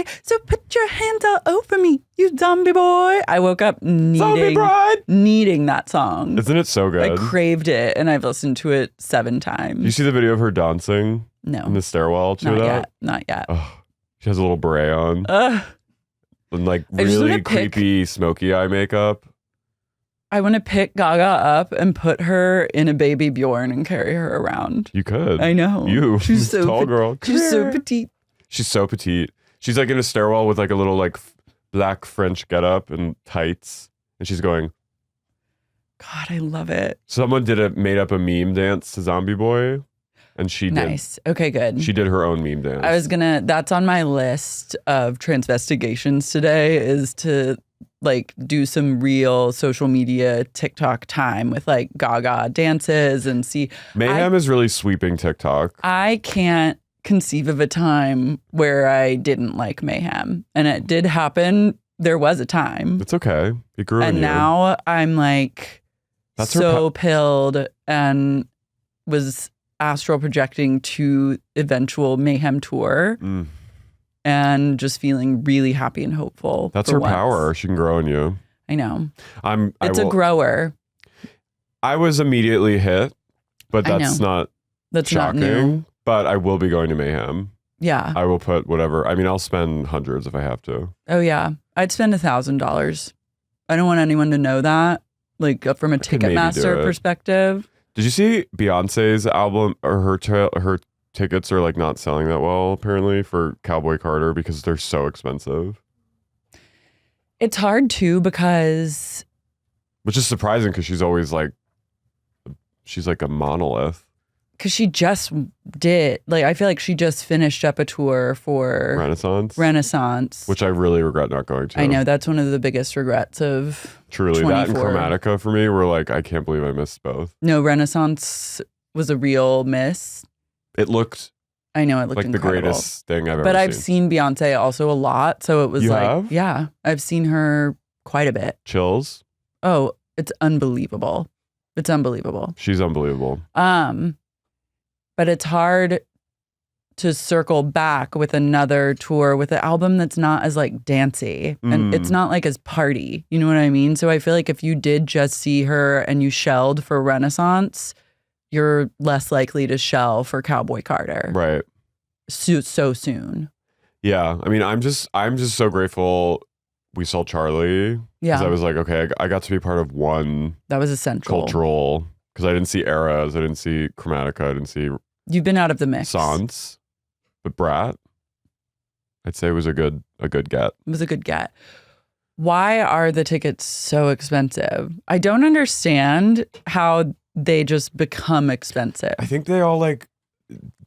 boy. So put your hands all over me, you zombie boy. I woke up needing that song. Isn't it so good? I craved it, and I've listened to it 7 times. You see the video of her dancing? No. In the stairwell to that? Not yet. Oh, she has a little beret on. And like really creepy smoky eye makeup. I want to pick Gaga up and put her in a baby Bjorn and carry her around. You could. I know. She's so tall girl. She's so petite. She's so petite. She's like in a stairwell with like a little like black French getup and tights, and she's going. God, I love it. Someone made up a meme dance to Zombie Boy, and she did. Nice. Okay, good. She did her own meme dance. That's on my list of transvestigations today, is to like do some real social media TikTok time with like Gaga dances and see. Mayhem is really sweeping TikTok. I can't conceive of a time where I didn't like Mayhem, and it did happen. There was a time. It's okay. It grew in you. And now I'm like pilled and was astral projecting to eventual Mayhem tour. And just feeling really happy and hopeful. That's her power. She can grow in you. I know. It's a grower. I was immediately hit, but that's not shocking. Not new. But I will be going to Mayhem. Yeah. I will put whatever. I mean, I'll spend hundreds if I have to. Oh, yeah. I'd spend $1,000. I don't want anyone to know that, like from a Ticketmaster perspective. Did you see Beyonce's album or her tickets are like not selling that well apparently for Cowboy Carter because they're so expensive? It's hard too because... Which is surprising because she's always like... She's like a monolith. Because she just did... Like, I feel like she just finished up a tour for... Renaissance. Which I really regret not going to. I know. That's one of the biggest regrets of Truly. 24. That and Chromatica for me were like, I can't believe I missed both. No, Renaissance was a real miss. It looked... I know, it looked like incredible. The greatest thing I've ever seen. But I've seen Beyonce also a lot, so it was have? Yeah, I've seen her quite a bit. Chills? Oh, it's unbelievable. It's unbelievable. She's unbelievable. But it's hard to circle back with another tour with an album that's not as like dancey and it's not like as party. You know what I mean? So I feel like if you did just see her and you shelled for Renaissance, you're less likely to shell for Cowboy Carter. Right. So soon. Yeah. I mean, I'm just so grateful we saw Charlie. Yeah. Because I was like, okay, I got to be part of one. That was essential. Cultural. Because I didn't see Eras. I didn't see Chromatica. I didn't see... You've been out of the mix. Sans. But Brat, I'd say was a good get. It was a good get. Why are the tickets so expensive? I don't understand how they just become expensive. I think they all like,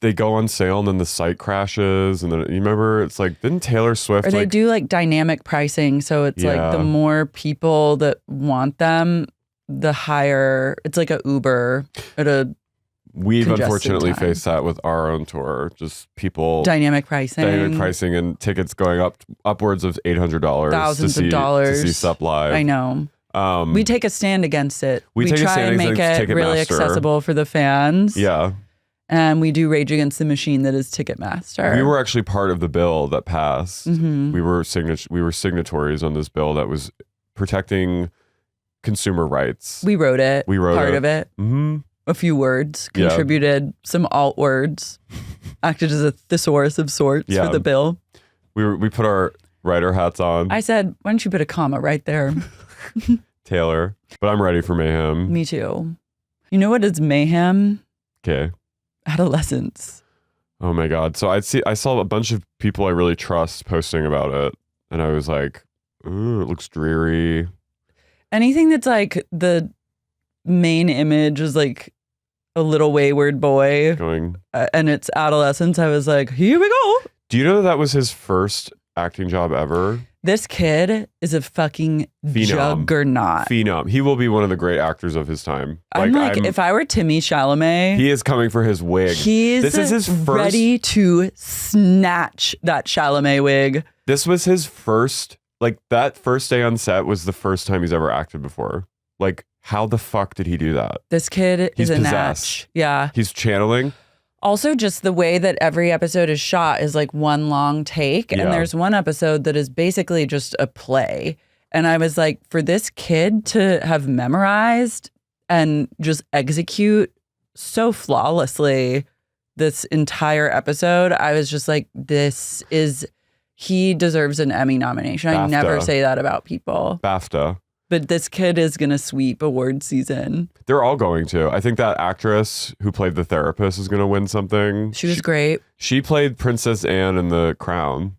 they go on sale and then the site crashes. And then, you remember, it's like, didn't Taylor Swift... Or they do like dynamic pricing. So it's like the more people that want them, the higher, it's like a Uber at a We've unfortunately faced that with our own tour. Just people... Dynamic pricing and tickets going upwards of $800. Thousands of dollars. To see Sup Live. I know. We take a stand against it. We try and make it really accessible for the fans. Yeah. And we do Rage Against the Machine that is Ticketmaster. We were actually part of the bill that passed. Mm-hmm. We were signatories on this bill that was protecting consumer rights. We wrote it. We wrote part of it. Mm-hmm. A few words, contributed some alt words, acted as a thesaurus of sorts for the bill. We put our writer hats on. I said, why don't you put a comma right there? Taylor. But I'm ready for Mayhem. Me too. You know what is Mayhem? Okay. Adolescence. Oh my God. So I saw a bunch of people I really trust posting about it. And I was like, ooh, it looks dreary. Anything that's like the main image is like a little wayward boy going and it's adolescence. I was like, here we go. Do you know that was his first acting job ever? This kid is a fucking juggernaut. Phenom. He will be one of the great actors of his time. I'm if I were Timmy Chalamet, he is coming for his wig. This is his ready to snatch that Chalamet wig. This was his first, like that first day on set was the first time he's ever acted before. Like, how the fuck did he do that? This kid is a natch. Yeah. He's channeling. Also, just the way that every episode is shot is like one long take. Yeah. And there's one episode that is basically just a play. And I was like, for this kid to have memorized and just execute so flawlessly this entire episode, I was just like, he deserves an Emmy nomination. BAFTA. I never say that about people. BAFTA. But this kid is going to sweep award season. They're all going to. I think that actress who played the therapist is going to win something. She was great. She played Princess Anne in The Crown.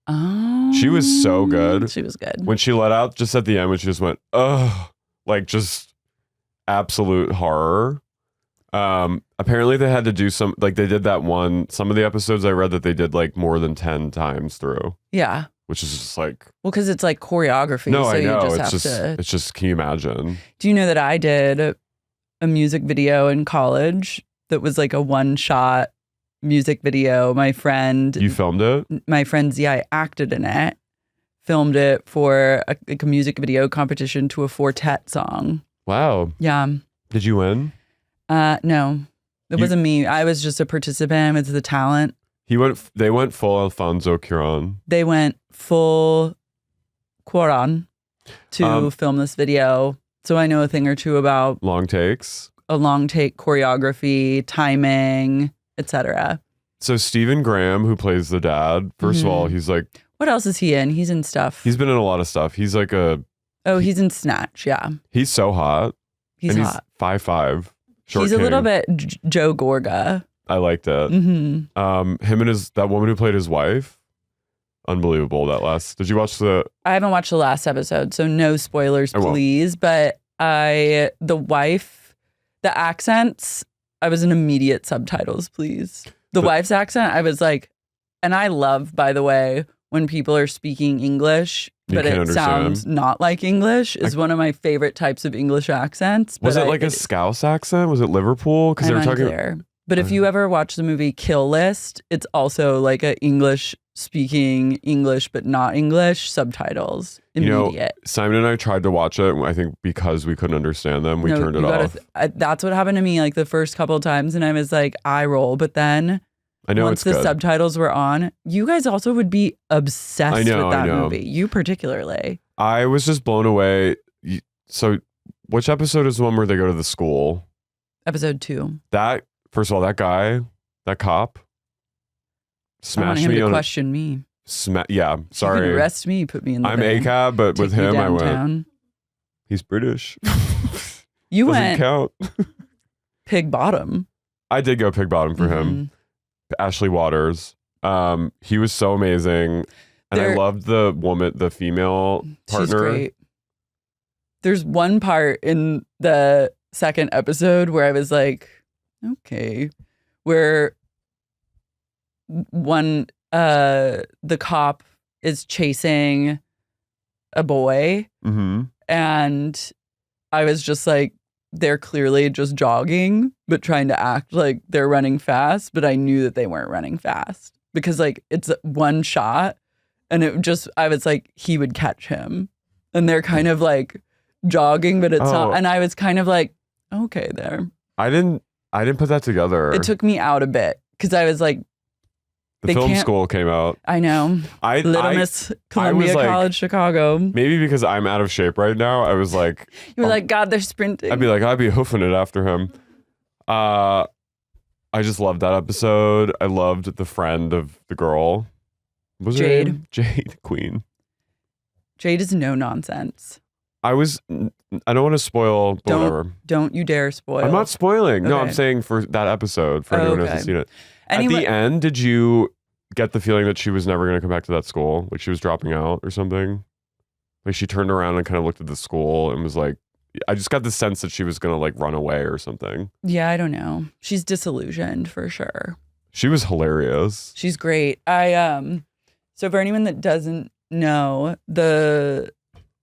Oh. She was so good. She was good. When she let out just at the end, when she just went, ugh, like just absolute horror. Apparently they had to do some, like they did that some of the episodes I read that they did like more than 10 times through. Yeah. Which is just like, well, because it's like choreography. no, so I know. You just It's just, can you imagine? Do you know that I did a music video in college that was like a one-shot music video? You filmed it? My friend Zia acted in it, filmed it for a music video competition to a Fortet song. Wow. Yeah. Did you win? No, it wasn't me. I was just a participant. It's the talent. They went full Alfonso Cuarón. They went full Cuarón to film this video. So I know a thing or two about long takes, a long take, choreography, timing, etc. So Stephen Graham, who plays the dad, first of all, he's like, what else is he in? He's in stuff. He's been in a lot of stuff. He's like he's in Snatch. Yeah. He's so hot. He's hot. 5'5". Short he's king. a little bit Joe Gorga. I liked it. Mm-hmm. Him and that woman who played his wife. Unbelievable. Did you watch I haven't watched the last episode, so no spoilers, please. But the wife, the accents, I was in immediate subtitles, please. The wife's accent, I was like, and I love, by the way, when people are speaking English, but it sounds not like English, is one of my favorite types of English accents. Was it like a Scouse accent? Was it Liverpool? Because they were talking. Unclear. But if you ever watch the movie Kill List, it's also like a English speaking English but not English subtitles. Immediate. You know, Simon and I tried to watch it. I think because we couldn't understand them, we turned it off. That's what happened to me like the first couple of times, and I was like, eye roll. But then once the subtitles were on, you guys also would be obsessed with that movie. You particularly. I was just blown away. So which episode is the one where they go to the school? Episode 2. First of all, that guy, that cop, smashed me. I want him to question me. Yeah, sorry. You can arrest me, put me in the I'm bin. ACAB, but with him, I downtown. went, he's British. You Doesn't went count. Pig bottom. I did go pig bottom for him. Ashley Waters. He was so amazing. And I loved the female partner. She's great. There's one part in the second episode where I was like, okay, where the cop is chasing a boy, and I was just like, they're clearly just jogging but trying to act like they're running fast, but I knew that they weren't running fast because like it's one shot, and I was like, he would catch him, and they're kind of like jogging, but it's not, and I was kind of like, okay, there. I didn't put that together. It took me out a bit because I was like, the film school came out. I know. Little Miss Columbia College, Chicago. Maybe because I'm out of shape right now. I was like, you were like, God, they're sprinting. I'd be hoofing it after him. I just loved that episode. I loved the friend of the girl. What was Jade. her name? Jade Queen. Jade is no nonsense. I don't want to spoil, but whatever. Don't you dare spoil. I'm not spoiling. Okay. No, I'm saying for that episode, for anyone who hasn't seen it. Anyway, at the end, did you get the feeling that she was never going to come back to that school? Like she was dropping out or something? Like she turned around and kind of looked at the school and was like, I just got the sense that she was going to like run away or something. Yeah, I don't know. She's disillusioned for sure. She was hilarious. She's great. So for anyone that doesn't know, the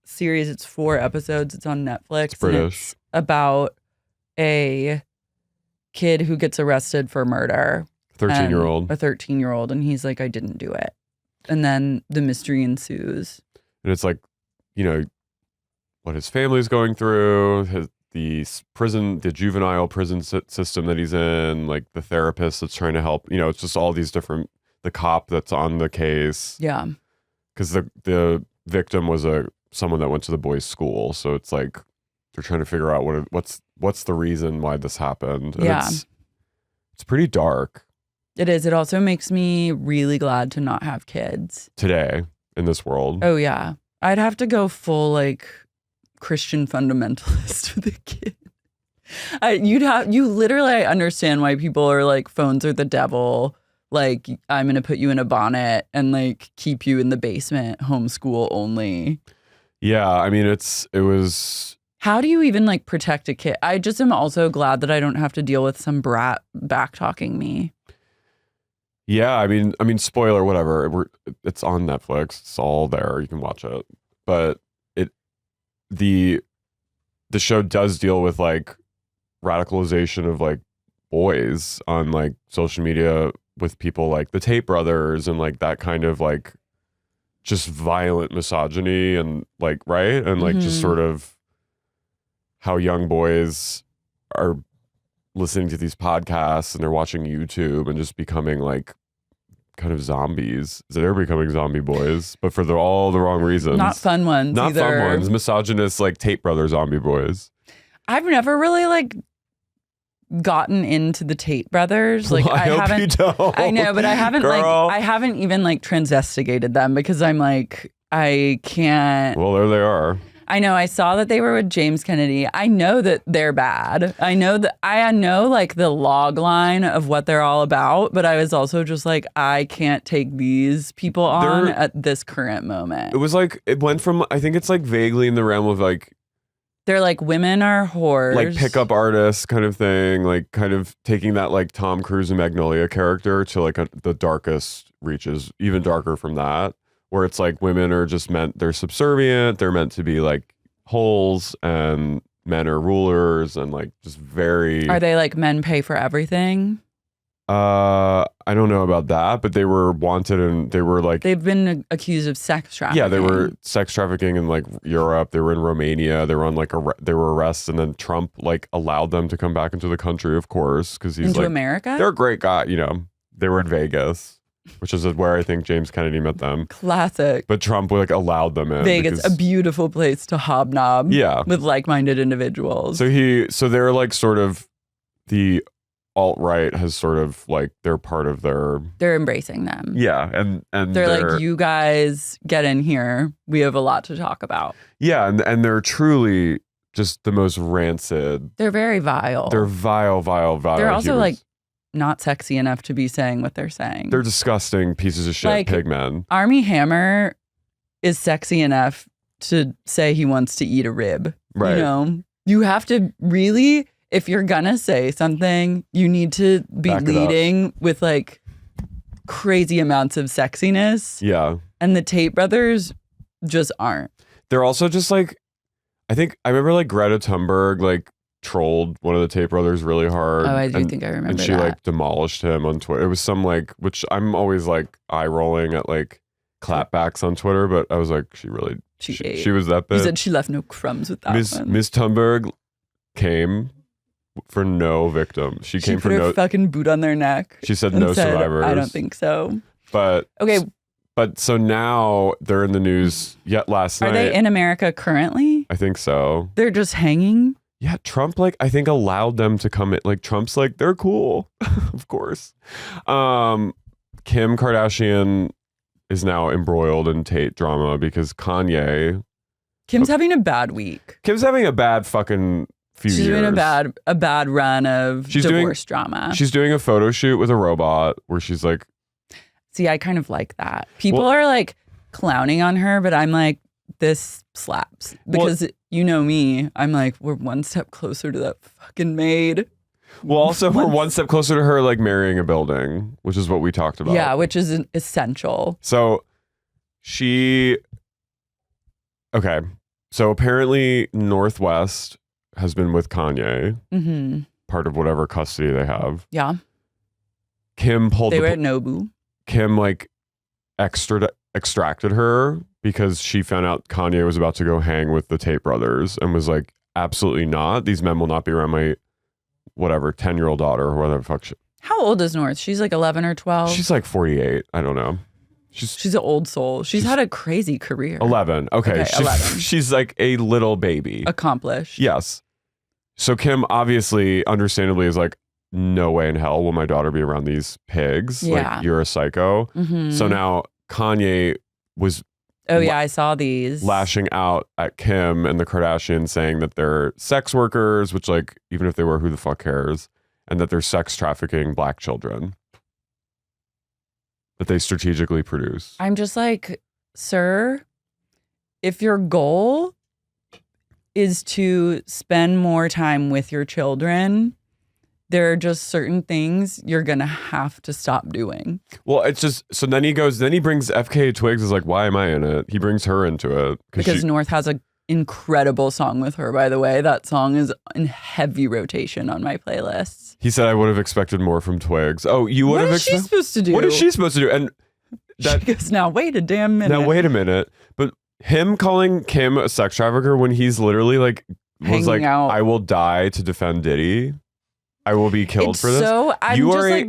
series, it's 4 episodes. It's on Netflix. It's British. And it's about a kid who gets arrested for murder. 13-year-old. A 13-year-old. And he's like, I didn't do it. And then the mystery ensues. And it's like, you know, what his family's going through, prison, the juvenile prison system that he's in, like the therapist that's trying to help. You know, it's just all these different. The cop that's on the case. Yeah. Because the victim was someone that went to the boys' school, so it's like they're trying to figure out what's the reason why this happened. And yeah, it's pretty dark. It is. It also makes me really glad to not have kids today in this world. Oh yeah, I'd have to go full like Christian fundamentalist with a kid. You literally, I understand why people are like phones are the devil. Like, I'm going to put you in a bonnet and like keep you in the basement, homeschool only. Yeah. I mean, it was. How do you even like protect a kid? I just am also glad that I don't have to deal with some brat back talking me. Yeah. I mean, spoiler, whatever. It's on Netflix. It's all there. You can watch it. But the show does deal with like radicalization of like boys on like social media with people like the Tate Brothers and like that kind of like just violent misogyny and like, right? And like just sort of how young boys are listening to these podcasts and they're watching YouTube and just becoming like kind of zombies. So they're becoming zombie boys, but for all the wrong reasons. Not fun ones. Not either. Fun ones. Misogynist like Tate Brothers zombie boys. I've never really like gotten into the Tate Brothers. Like I hope haven't. You don't. I know, but I haven't Girl. like I haven't even like transvestigated them because I'm like I can't. Well, there they are. I know. I saw that they were with James Kennedy. I know that they're bad. I know like the log line of what they're all about, but I was also just like, I can't take these people on at this current moment. It was like, it went from, I think it's like vaguely in the realm of like, they're like, women are whores. Like pickup artists kind of thing, like kind of taking that like Tom Cruise and Magnolia character to like the darkest reaches, even darker from that, where it's like women are just they're subservient, they're meant to be like holes, and men are rulers, and like just very. Are they like men pay for everything? I don't know about that, but they were wanted and they were like. They've been accused of sex trafficking. Yeah, they were sex trafficking in like Europe. They were in Romania. They were on like they were arrested, and then Trump like allowed them to come back into the country, of course, because he's into like America. They're a great guy, you know. They were in Vegas, which is where I think James Kennedy met them. Classic. But Trump like allowed them in. Vegas, a beautiful place to hobnob. Yeah, with like-minded individuals. So they're like sort of the alt-right has sort of like they're part of they're embracing them. Yeah, and they're like, you guys get in here. We have a lot to talk about. Yeah, and they're truly just the most rancid. They're very vile. They're vile. They're also humans. like not sexy enough to be saying what they're saying. They're disgusting pieces of shit, like, pig men. Armie Hammer is sexy enough to say he wants to eat a rib. Right. You know, you have to really. If you're gonna say something, you need to be leading with like crazy amounts of sexiness. Yeah. And the Tate Brothers just aren't. They're also just like, I remember like Greta Thunberg like trolled one of the Tate Brothers really hard. Oh, I do think I remember and she that. like demolished him on Twitter. It was some like, which I'm always like eye rolling at like clapbacks on Twitter, but I was like, she was that bad. You said she left no crumbs with that one. Miss Thunberg came for no victim. She came for put her no fucking boot on their neck. She said no survivors. I don't think so. But okay. But so now they're in the news yet last night. Are they in America currently? I think so. They're just hanging? Yeah, Trump like I think allowed them to come in. Like Trump's like, they're cool. Of course. Kim Kardashian is now embroiled in Tate drama because Kanye. Kim's having a bad week. Kim's having a bad fucking few years. She's doing a bad run of divorce drama. She's doing a photo shoot with a robot where she's like. See, I kind of like that. People are like clowning on her, but I'm like, this slaps. Because you know me, I'm like, we're one step closer to that fucking maid. Well, also we're one step closer to her like marrying a building, which is what we talked about. Yeah, which is essential. So okay. So apparently Northwest has been with Kanye, part of whatever custody they have. Yeah. Kim pulled. They were at Nobu. Kim like extracted her because she found out Kanye was about to go hang with the Tate Brothers and was like absolutely not. These men will not be around my whatever 10-year-old daughter or whatever the fuck. How old is North? She's like 11 or 12. She's like 48. I don't know. She's an old soul. She's had a crazy career. 11. Okay. 11. She's like a little baby. Accomplished. Yes. So Kim obviously, understandably, is like, no way in hell will my daughter be around these pigs. Yeah. Like, you're a psycho. Mm-hmm. So now Kanye was I saw these. lashing out at Kim and the Kardashians, saying that they're sex workers, which, like, even if they were, who the fuck cares? And that they're sex trafficking black children that they strategically produce. I'm just like, sir, if your goal is to spend more time with your children, there are just certain things you're going to have to stop doing. Well, it's just, so then he brings FKA Twigs, is like, why am I in it? He brings her into it. Because North has an incredible song with her, by the way. That song is in heavy rotation on my playlists. He said, I would have expected more from Twigs. Oh, you would have expected? What is she supposed to do? What is she supposed to do? And she goes, now wait a damn minute. Now wait a minute. But him calling Kim a sex trafficker when he's literally like, was like, out. I will die to defend Diddy. I will be killed for this. So I'm you just like,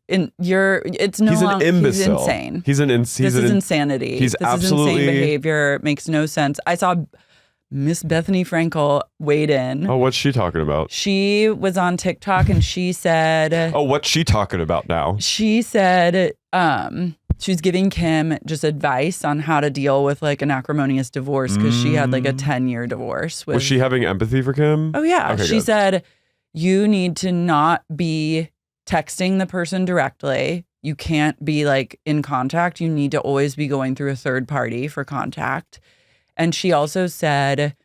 it's no he's an longer, imbecile. he's insane. This is insanity. This is insane behavior. It makes no sense. I saw Miss Bethany Frankel weighed in. Oh, what's she talking about? She was on TikTok and she said, oh, what's she talking about now? She said, she's giving Kim just advice on how to deal with like an acrimonious divorce because she had like a 10-year divorce. Was she having empathy for Kim? Oh, yeah. Okay, she good. said, you need to not be texting the person directly. You can't be like in contact. You need to always be going through a third party for contact. And she also said,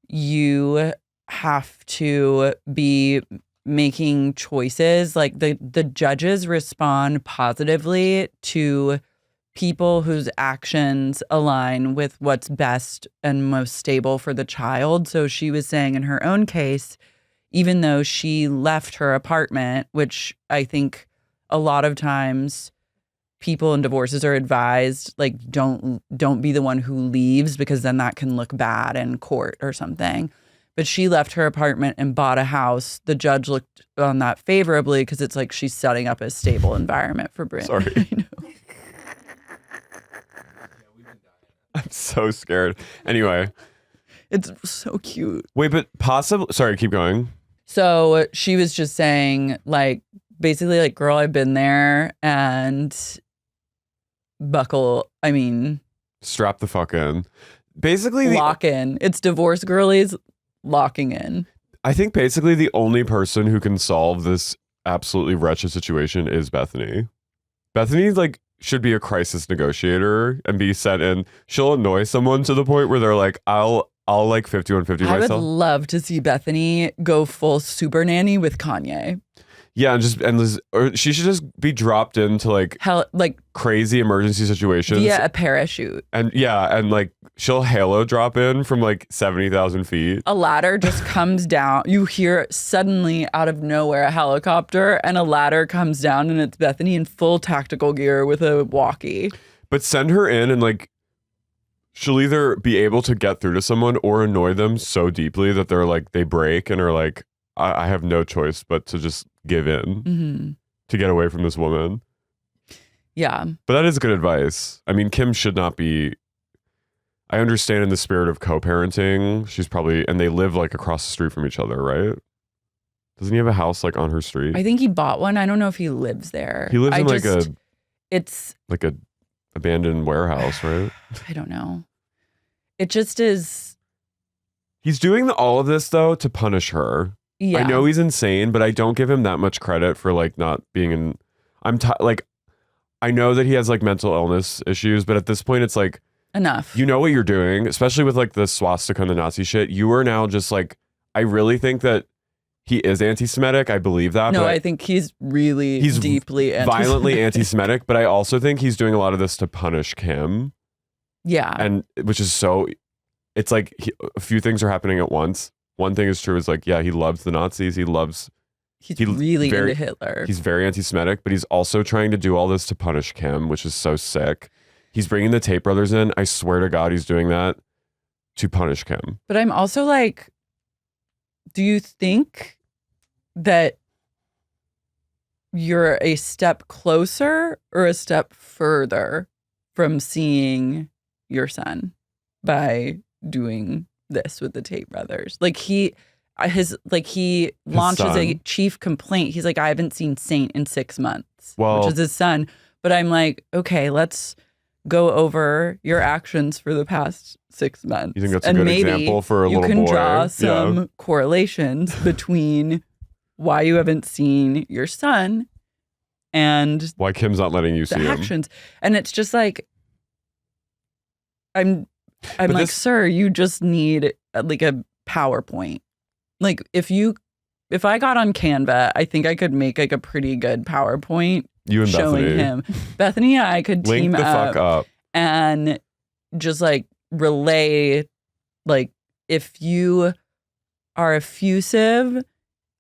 you have to be making choices. Like the judges respond positively to people whose actions align with what's best and most stable for the child. So she was saying in her own case, even though she left her apartment, which I think a lot of times people in divorces are advised, like, don't be the one who leaves because then that can look bad in court or something. But she left her apartment and bought a house. The judge looked on that favorably because it's like she's setting up a stable environment for Bryn. Sorry. I know. I'm so scared. Anyway. It's so cute. Wait, but possibly, sorry, keep going. So she was just saying, like, basically, like, girl, I've been there and strap the fuck in. Basically, lock in. It's divorce girlies locking in. I think basically the only person who can solve this absolutely wretched situation is Bethany. Bethany, like, should be a crisis negotiator and be set in. She'll annoy someone to the point where they're like, I'll like 5150 myself. I would love to see Bethany go full super nanny with Kanye. Yeah, or she should just be dropped into like crazy emergency situations via a parachute. And like she'll halo drop in from like 70,000 feet. A ladder just comes down. You hear suddenly out of nowhere a helicopter and a ladder comes down and it's Bethany in full tactical gear with a walkie. But send her in and like she'll either be able to get through to someone or annoy them so deeply that they're like, they break and are like, I have no choice but to just give in to get away from this woman. Yeah. But that is good advice. I mean, Kim should not be, I understand in the spirit of co-parenting, she's probably, and they live like across the street from each other, right? Doesn't he have a house like on her street? I think he bought one. I don't know if he lives there. He lives in it's like a abandoned warehouse, right? I don't know. It just is. He's doing all of this though to punish her. Yeah. I know he's insane, but I don't give him that much credit for like not being in. I know that he has like mental illness issues, but at this point, it's like enough. You know what you're doing, especially with like the swastika and the Nazi shit. You are now just like, I really think that he is anti-Semitic. I believe that. No, I think he's deeply violently anti-Semitic, but I also think he's doing a lot of this to punish Kim. Yeah. And which is so, it's like a few things are happening at once. One thing is true is like, yeah, he loves the Nazis. He's really into Hitler. He's very anti-Semitic, but he's also trying to do all this to punish Kim, which is so sick. He's bringing the Tate Brothers in. I swear to God, he's doing that to punish Kim. But I'm also like, do you think that you're a step closer or a step further from seeing your son by doing this with the Tate brothers? Like he launches a chief complaint. He's like, I haven't seen Saint in 6 months, which is his son. But I'm like, okay, let's go over your actions for the past 6 months. You think that's a good example for a little boy? You can draw some correlations between why you haven't seen your son and why Kim's not letting you see him. Actions. And it's just like, I'm like, sir, you just need like a PowerPoint. Like if I got on Canva, I think I could make like a pretty good PowerPoint. You and showing Bethany. him. Bethany and I could team up and just like relay, like if you are effusive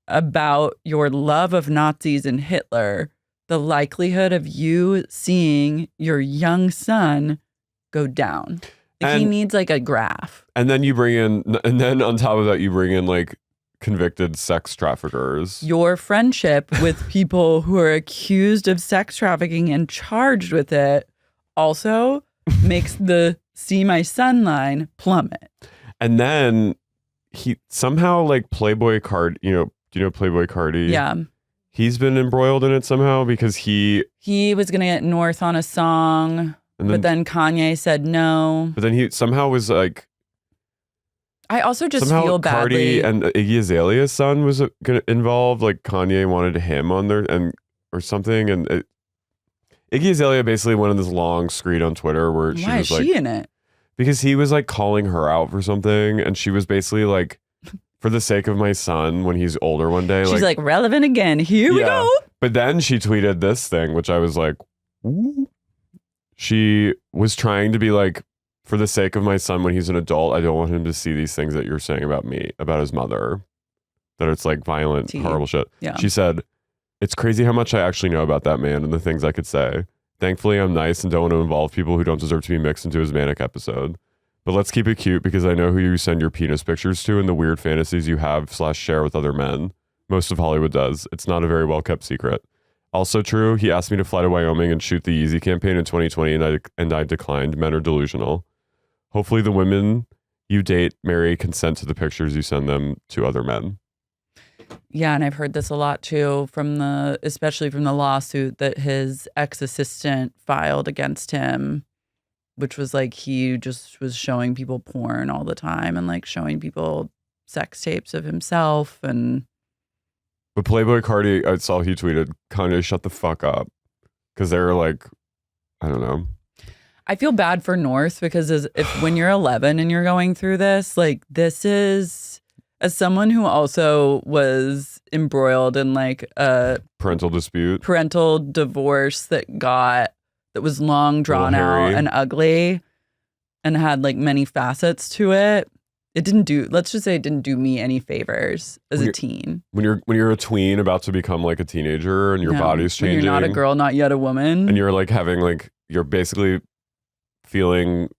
about your love of Nazis and Hitler, the likelihood of you seeing your young son go down. He needs like a graph. And then on top of that, you bring in like convicted sex traffickers. Your friendship with people who are accused of sex trafficking and charged with it also makes the see my son line plummet. And then he somehow like Playboy Card, do you know Playboy Cardi? Yeah. He's been embroiled in it somehow because he was going to get North on a song, but then Kanye said no. But then he somehow was like, I also just somehow feel badly. Cardi and Iggy Azalea's son was involved. Like Kanye wanted him on there or something. And Iggy Azalea basically went on this long screed on Twitter where she was like, why is she in it? Because he was like calling her out for something. And she was basically like, for the sake of my son, when he's older one day. She's like relevant again. Here we go. But then she tweeted this thing, which I was like, ooh. She was trying to be like, for the sake of my son, when he's an adult, I don't want him to see these things that you're saying about me, about his mother, that it's like violent, horrible shit. Yeah. She said, it's crazy how much I actually know about that man and the things I could say. Thankfully, I'm nice and don't want to involve people who don't deserve to be mixed into his manic episode. But let's keep it cute because I know who you send your penis pictures to and the weird fantasies you have / share with other men. Most of Hollywood does. It's not a very well kept secret. Also true, he asked me to fly to Wyoming and shoot the Yeezy campaign in 2020 and I declined. Men are delusional. Hopefully the women you date, marry, consent to the pictures you send them to other men. Yeah, and I've heard this a lot too especially from the lawsuit that his ex-assistant filed against him, which was like he just was showing people porn all the time and like showing people sex tapes of himself. But Playboy Cardi, I saw he tweeted, Kanye, shut the fuck up. Because they were like, I don't know. I feel bad for North because when you're 11 and you're going through this, like this is, as someone who also was embroiled in like a parental divorce that was long drawn out and ugly and had like many facets to it. Let's just say it didn't do me any favors as a teen. When you're a tween about to become like a teenager and your body's changing. When you're not a girl, not yet a woman. And you're like you're basically feeling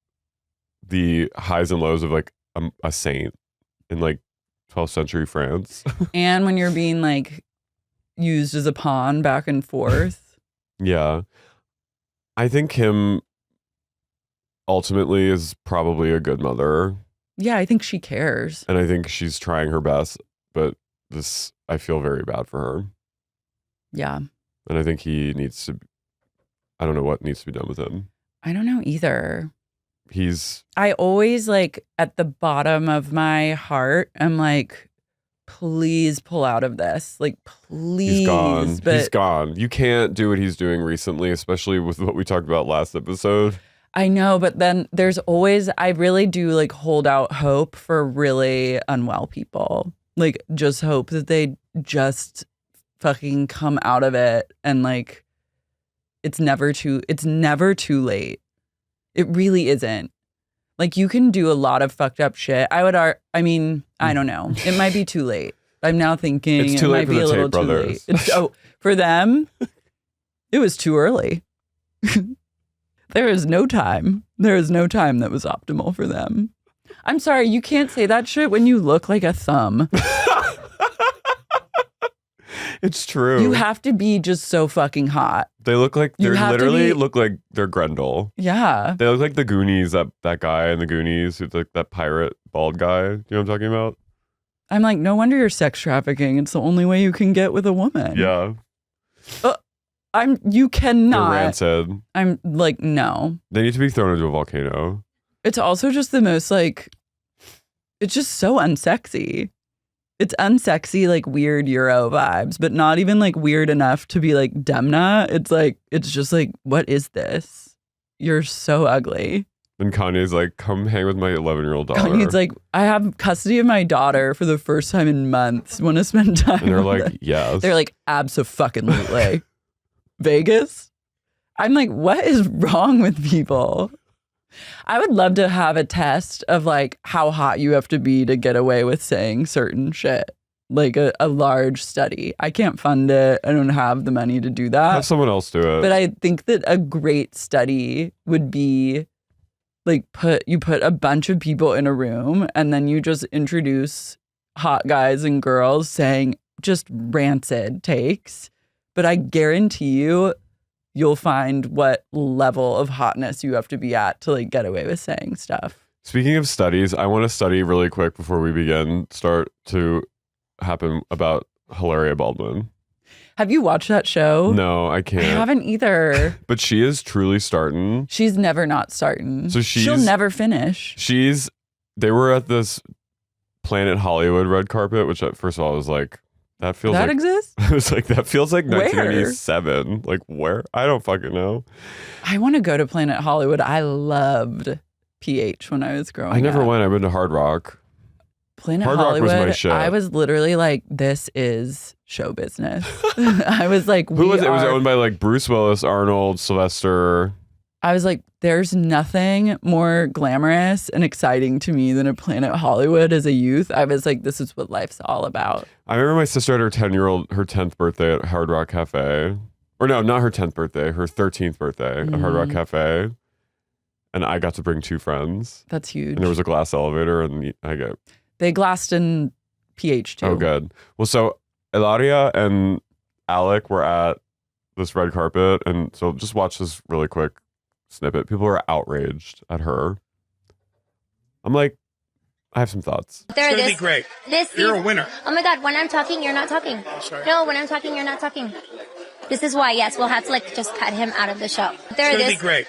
the highs and lows of like a saint in like 12th century France. And when you're being like used as a pawn back and forth. Yeah. I think Kim ultimately is probably a good mother. Yeah, I think she cares. And I think she's trying her best, but I feel very bad for her. Yeah. And I think I don't know what needs to be done with him. I don't know either. I always like at the bottom of my heart, I'm like, please pull out of this. Like, please. He's gone. He's gone. You can't do what he's doing recently, especially with what we talked about last episode. I know, but then I really do like hold out hope for really unwell people. Like just hope that they just fucking come out of it and like it's never too late. It really isn't. Like you can do a lot of fucked up shit. I don't know. It might be too late. I'm now thinking it's too late for the Tate Brothers. For them, it was too early. There is no time. There is no time that was optimal for them. I'm sorry, you can't say that shit when you look like a thumb. It's true. You have to be just so fucking hot. They look like You they're have to literally be- look like they're Grendel. Yeah. They look like the Goonies, that guy in the Goonies who's like that pirate bald guy. You know what I'm talking about? I'm like, no wonder you're sex trafficking. It's the only way you can get with a woman. Yeah. You They're cannot. rancid. I'm like, no. They need to be thrown into a volcano. It's also just the most like, it's just so unsexy. It's unsexy, like weird Euro vibes, but not even like weird enough to be like Demna. It's just like, what is this? You're so ugly. And Kanye's like, come hang with my 11-year-old daughter. Kanye's like, I have custody of my daughter for the first time in months. Want to spend time and they're with like, her?" yes. They're like, abso-fucking-lutely. Vegas? I'm like, what is wrong with people? I would love to have a test of like how hot you have to be to get away with saying certain shit. Like a large study. I can't fund it. I don't have the money to do that. Have someone else do it. But I think that a great study would be like put a bunch of people in a room and then you just introduce hot guys and girls saying just rancid takes. But I guarantee you'll find what level of hotness you have to be at to like get away with saying stuff. Speaking of studies, I want to study really quick before we start to happen about Hilaria Baldwin. Have you watched that show? No, I can't. I haven't either. But she is truly starting. She's never not starting. So she'll never finish. They were at this Planet Hollywood red carpet, which first of all I was like, that feels that like exists? I was like, that feels like Where? 1997. Like where? I don't fucking know. I want to go to Planet Hollywood. I loved PH when I was growing up. I never went. I've been to Hard Rock. Planet Hard Rock Hollywood. was my shit. I was literally like, this is show business. I was like, Who was it? It was owned by like Bruce Willis, Arnold, Sylvester. I was like, there's nothing more glamorous and exciting to me than a Planet Hollywood as a youth. I was like, this is what life's all about. I remember my sister had her 10th birthday at Hard Rock Cafe. Or no, not her 10th birthday, her 13th birthday at Hard Rock Cafe. And I got to bring 2 friends. That's huge. And there was a glass elevator and They glassed in PH too. Oh, good. Well, so Hilaria and Alec were at this red carpet. And so just watch this really quick snippet. People are outraged at her. I'm like, I have some thoughts. It's gonna be great. You're a winner. Oh my God, when I'm talking, you're not talking. Sorry. No, when I'm talking, you're not talking. This is why, yes, we'll have to like just cut him out of the show. It's gonna be great.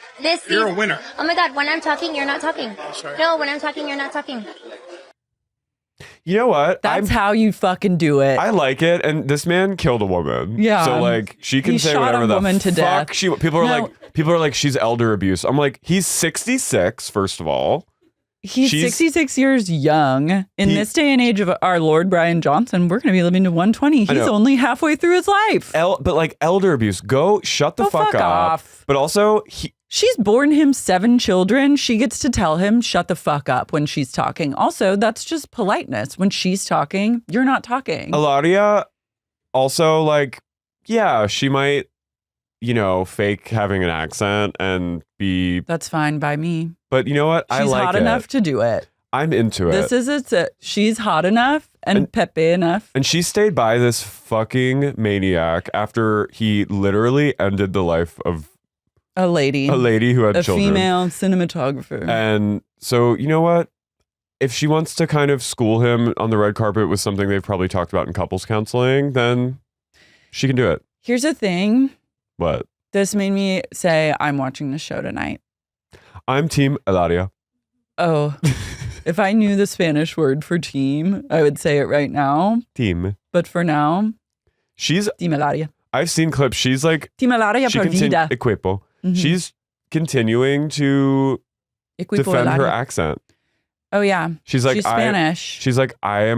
You're a winner. Oh my God, when I'm talking, you're not talking. Sorry. No, when I'm talking, you're not talking. You know what? That's how you fucking do it. I like it, and this man killed a woman. Yeah. So like she can He say shot whatever a the woman to fuck death. people are like she's elder abuse. I'm like, he's 66. First of all, He's 66 years young. In this day and age of our Lord Brian Johnson, we're going to be living to 120. He's only halfway through his life. But like elder abuse, go shut the fuck up. Off. But also, She's born him 7 children. She gets to tell him, shut the fuck up when she's talking. Also, that's just politeness. When she's talking, you're not talking. Hilaria also like, yeah, she might, fake having an accent and be. That's fine by me. But you know what? She's I like hot it. enough to do it. I'm into it. She's hot enough and pepe enough. And she stayed by this fucking maniac after he literally ended the life of a lady who had children. A female cinematographer. And so, you know what? If she wants to kind of school him on the red carpet with something they've probably talked about in couples counseling, then she can do it. Here's the thing. What? This made me say, I'm watching the show tonight. I'm Team Hilaria. Oh, if I knew the Spanish word for team, I would say it right now. Team. But for now, she's Team Hilaria. I've seen clips. She's like Team Hilaria por vida. Equipo. She's continuing to defend Hilaria. her accent. Oh yeah. She's like, she's Spanish. She's like, I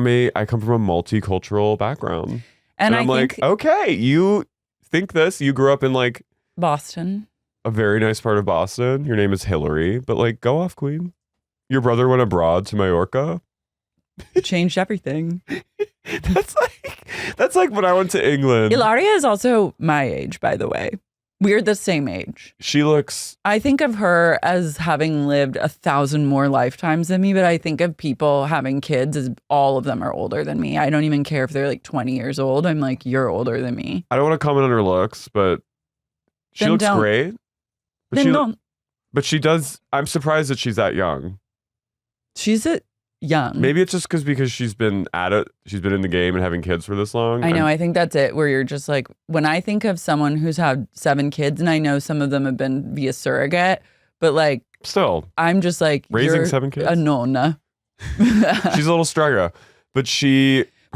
come from a multicultural background. And I'm like, think okay, you think this. You grew up in like Boston. A very nice part of Boston. Your name is Hillary, but like, go off, queen. Your brother went abroad to Mallorca. Changed everything. That's like when I went to England. Hilaria is also my age, by the way. We're the same age. She looks... I think of her as having lived 1,000 more lifetimes than me, but I think of people having kids as all of them are older than me. I don't even care if they're like 20 years old. I'm like, you're older than me. I don't want to comment on her looks, but she Then looks don't. great. But Then don't. But she does... I'm surprised that she's that young. She's young. Maybe it's just because she's been at it. She's been in the game and having kids for this long. I know. I think that's it, where you're just like, when I think of someone who's had 7 kids, and I know some of them have been via surrogate, but like, still, I'm just like, raising you're 7 kids? a nonna. She's a little strugger. But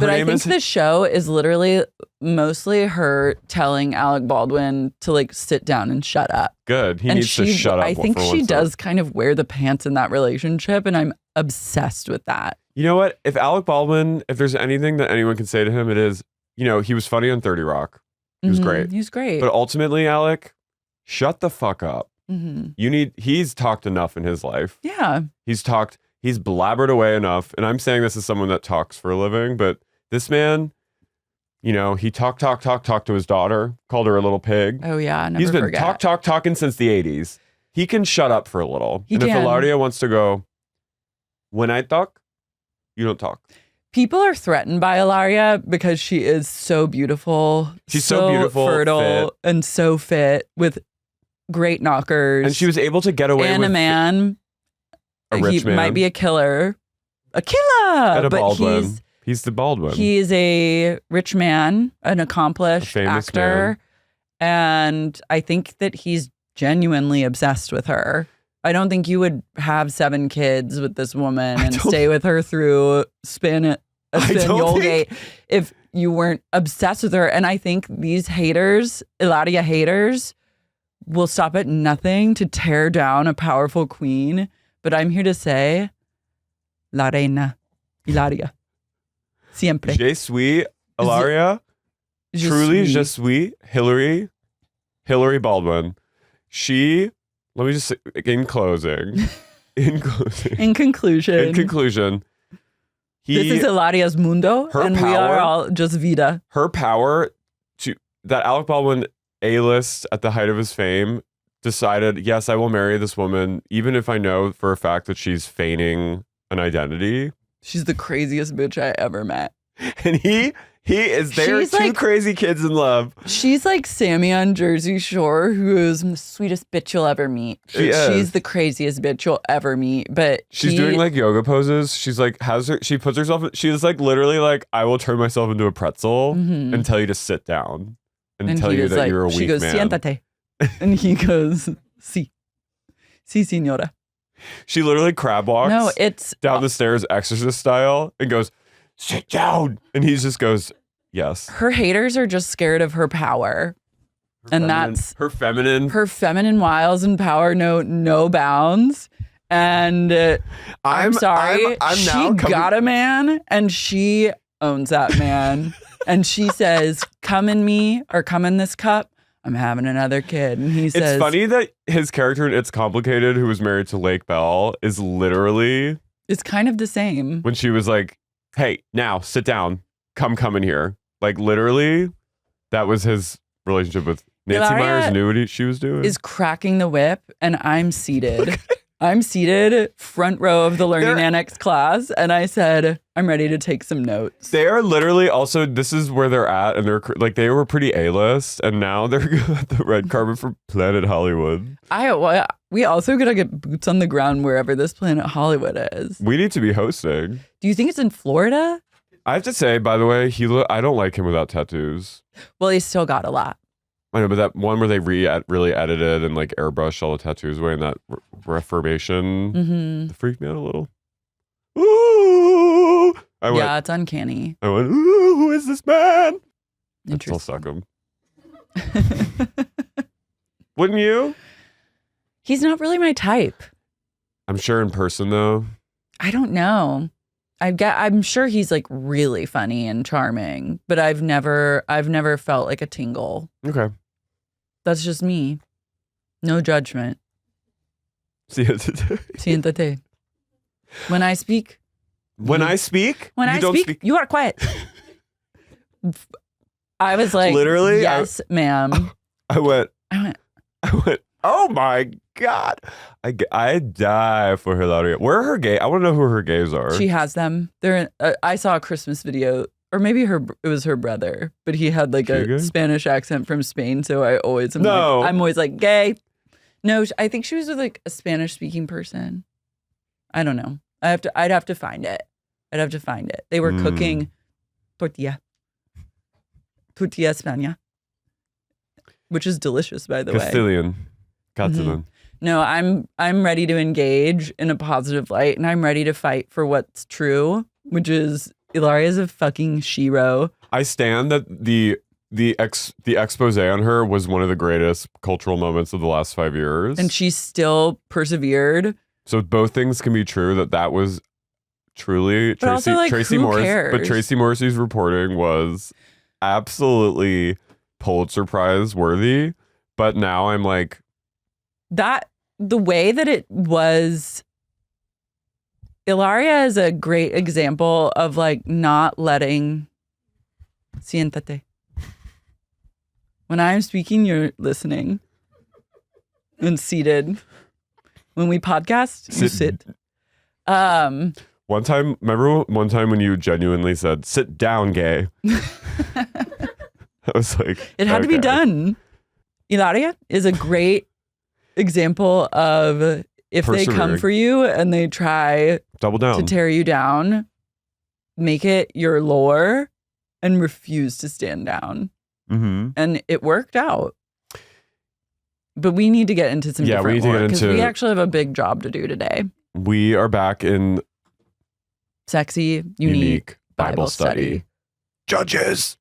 I think the show is literally mostly her telling Alec Baldwin to like sit down and shut up. Good. He needs to shut up. I think for she once does kind of wear the pants in that relationship, and I'm obsessed with that. You know what? If Alec Baldwin, if there's anything that anyone can say to him, it is, he was funny on 30 Rock. He was great. He was great. But ultimately, Alec, shut the fuck up. Mm-hmm. He's talked enough in his life. Yeah. He's blabbered away enough. And I'm saying this as someone that talks for a living, but this man, he talked to his daughter, called her a little pig. Oh yeah, never He's been forget. talking since the 80s. He can shut up for a little. He and can. If Hilaria wants to go, when I talk, you don't talk. People are threatened by Hilaria because she is so beautiful. She's so beautiful, fertile, fit. and so fit with great knockers. And she was able to get away and with a man. a rich he man. might be a killer. A killer! And a but Baldwin. He's the Baldwin. He's a rich man, an accomplished famous actor. And I think that he's genuinely obsessed with her. I don't think you would have 7 kids with this woman and stay with her through Spaniel Gate if you weren't obsessed with her. And I think these haters, Hilaria haters, will stop at nothing to tear down a powerful queen. But I'm here to say, La Reina, Hilaria. Siempre. Je suis Hilaria. Truly, je suis Hillary Baldwin. Let me just say, in conclusion, this is Hilaria's mundo, and we are all just vida. Her power that Alec Baldwin, A-list at the height of his fame, decided, yes, I will marry this woman, even if I know for a fact that she's feigning an identity. She's the craziest bitch I ever met. And he is there. She's two like, crazy kids in love. She's like Sammy on Jersey Shore, who is the sweetest bitch you'll ever meet. She's the craziest bitch you'll ever meet. But she's doing like yoga poses. She's like, she puts herself, she's like literally like, I will turn myself into a pretzel and tell you to sit down and tell you that like, you're a weak man. She goes, siéntate. And he goes, sí, señora. She literally crab walks down the stairs exorcist style and goes, sit down. And he just goes, yes. Her haters are just scared of her power. That's her feminine wiles and power know no bounds. And I'm sorry, she got a man and she owns that man. And she says, come in me or come in this cup. I'm having another kid. And he says, it's funny that his character in It's Complicated, who was married to Lake Bell, is literally, it's kind of the same. When she was like, hey, now sit down, come in here. Like literally, that was his relationship with Nancy Myers. Knew what she was doing. Is cracking the whip, and I'm seated. I'm seated front row of the Learning Annex class, and I said, I'm ready to take some notes. They are literally also, this is where they're at, and they're like, they were pretty A-list, and now they're at the red carpet for Planet Hollywood. We also gotta get boots on the ground wherever this Planet Hollywood is. We need to be hosting. Do you think it's in Florida? I have to say, by the way, I don't like him without tattoos. Well, he's still got a lot. I know, but that one where they really edited and like airbrushed all the tattoos away in that reformation freaked me out a little. Ooh! It's uncanny. I went, ooh, who is this man? Interesting. I'll suck him. Wouldn't you? He's not really my type. I'm sure in person though. I don't know. I'm sure he's like really funny and charming, but I've never felt like a tingle. Okay. That's just me. No judgment. Siéntate. When I speak. You are quiet. I was like, literally, yes, ma'am. I went, I went, oh my God. I die for Hilaria. Where are her gays? I want to know who her gays are. She has them. They're I saw a Christmas video, or maybe it was her brother, but he had like a Spanish accent from Spain. So I always I'm always like, gay. No, I think she was with like a Spanish speaking person. I don't know. I'd have to find it. They were cooking tortilla España, which is delicious, by the way. Catalan. Mm-hmm. No, I'm ready to engage in a positive light, and I'm ready to fight for what's true, which is Hilaria is a fucking shero. I stand that the expose on her was one of the greatest cultural moments of the last 5 years, and she still persevered. So both things can be true. That was truly but also, like, Tracy who Morris. cares? But Tracy Morrissey's reporting was absolutely Pulitzer Prize worthy. But now I'm like, that the way that it was. Hilaria is a great example of like not letting. Siéntate. When I'm speaking, you're listening. And seated. When we podcast, you sit. Remember one time when you genuinely said, sit down, gay? I was like, it had to be done. Hilaria is a great example of if they come for you and they try double down to tear you down, make it your lore and refuse to stand down. Mm-hmm. And it worked out. But we need to get into some different lore because we actually have a big job to do today. We are back in sexy, unique Bible study. Judges.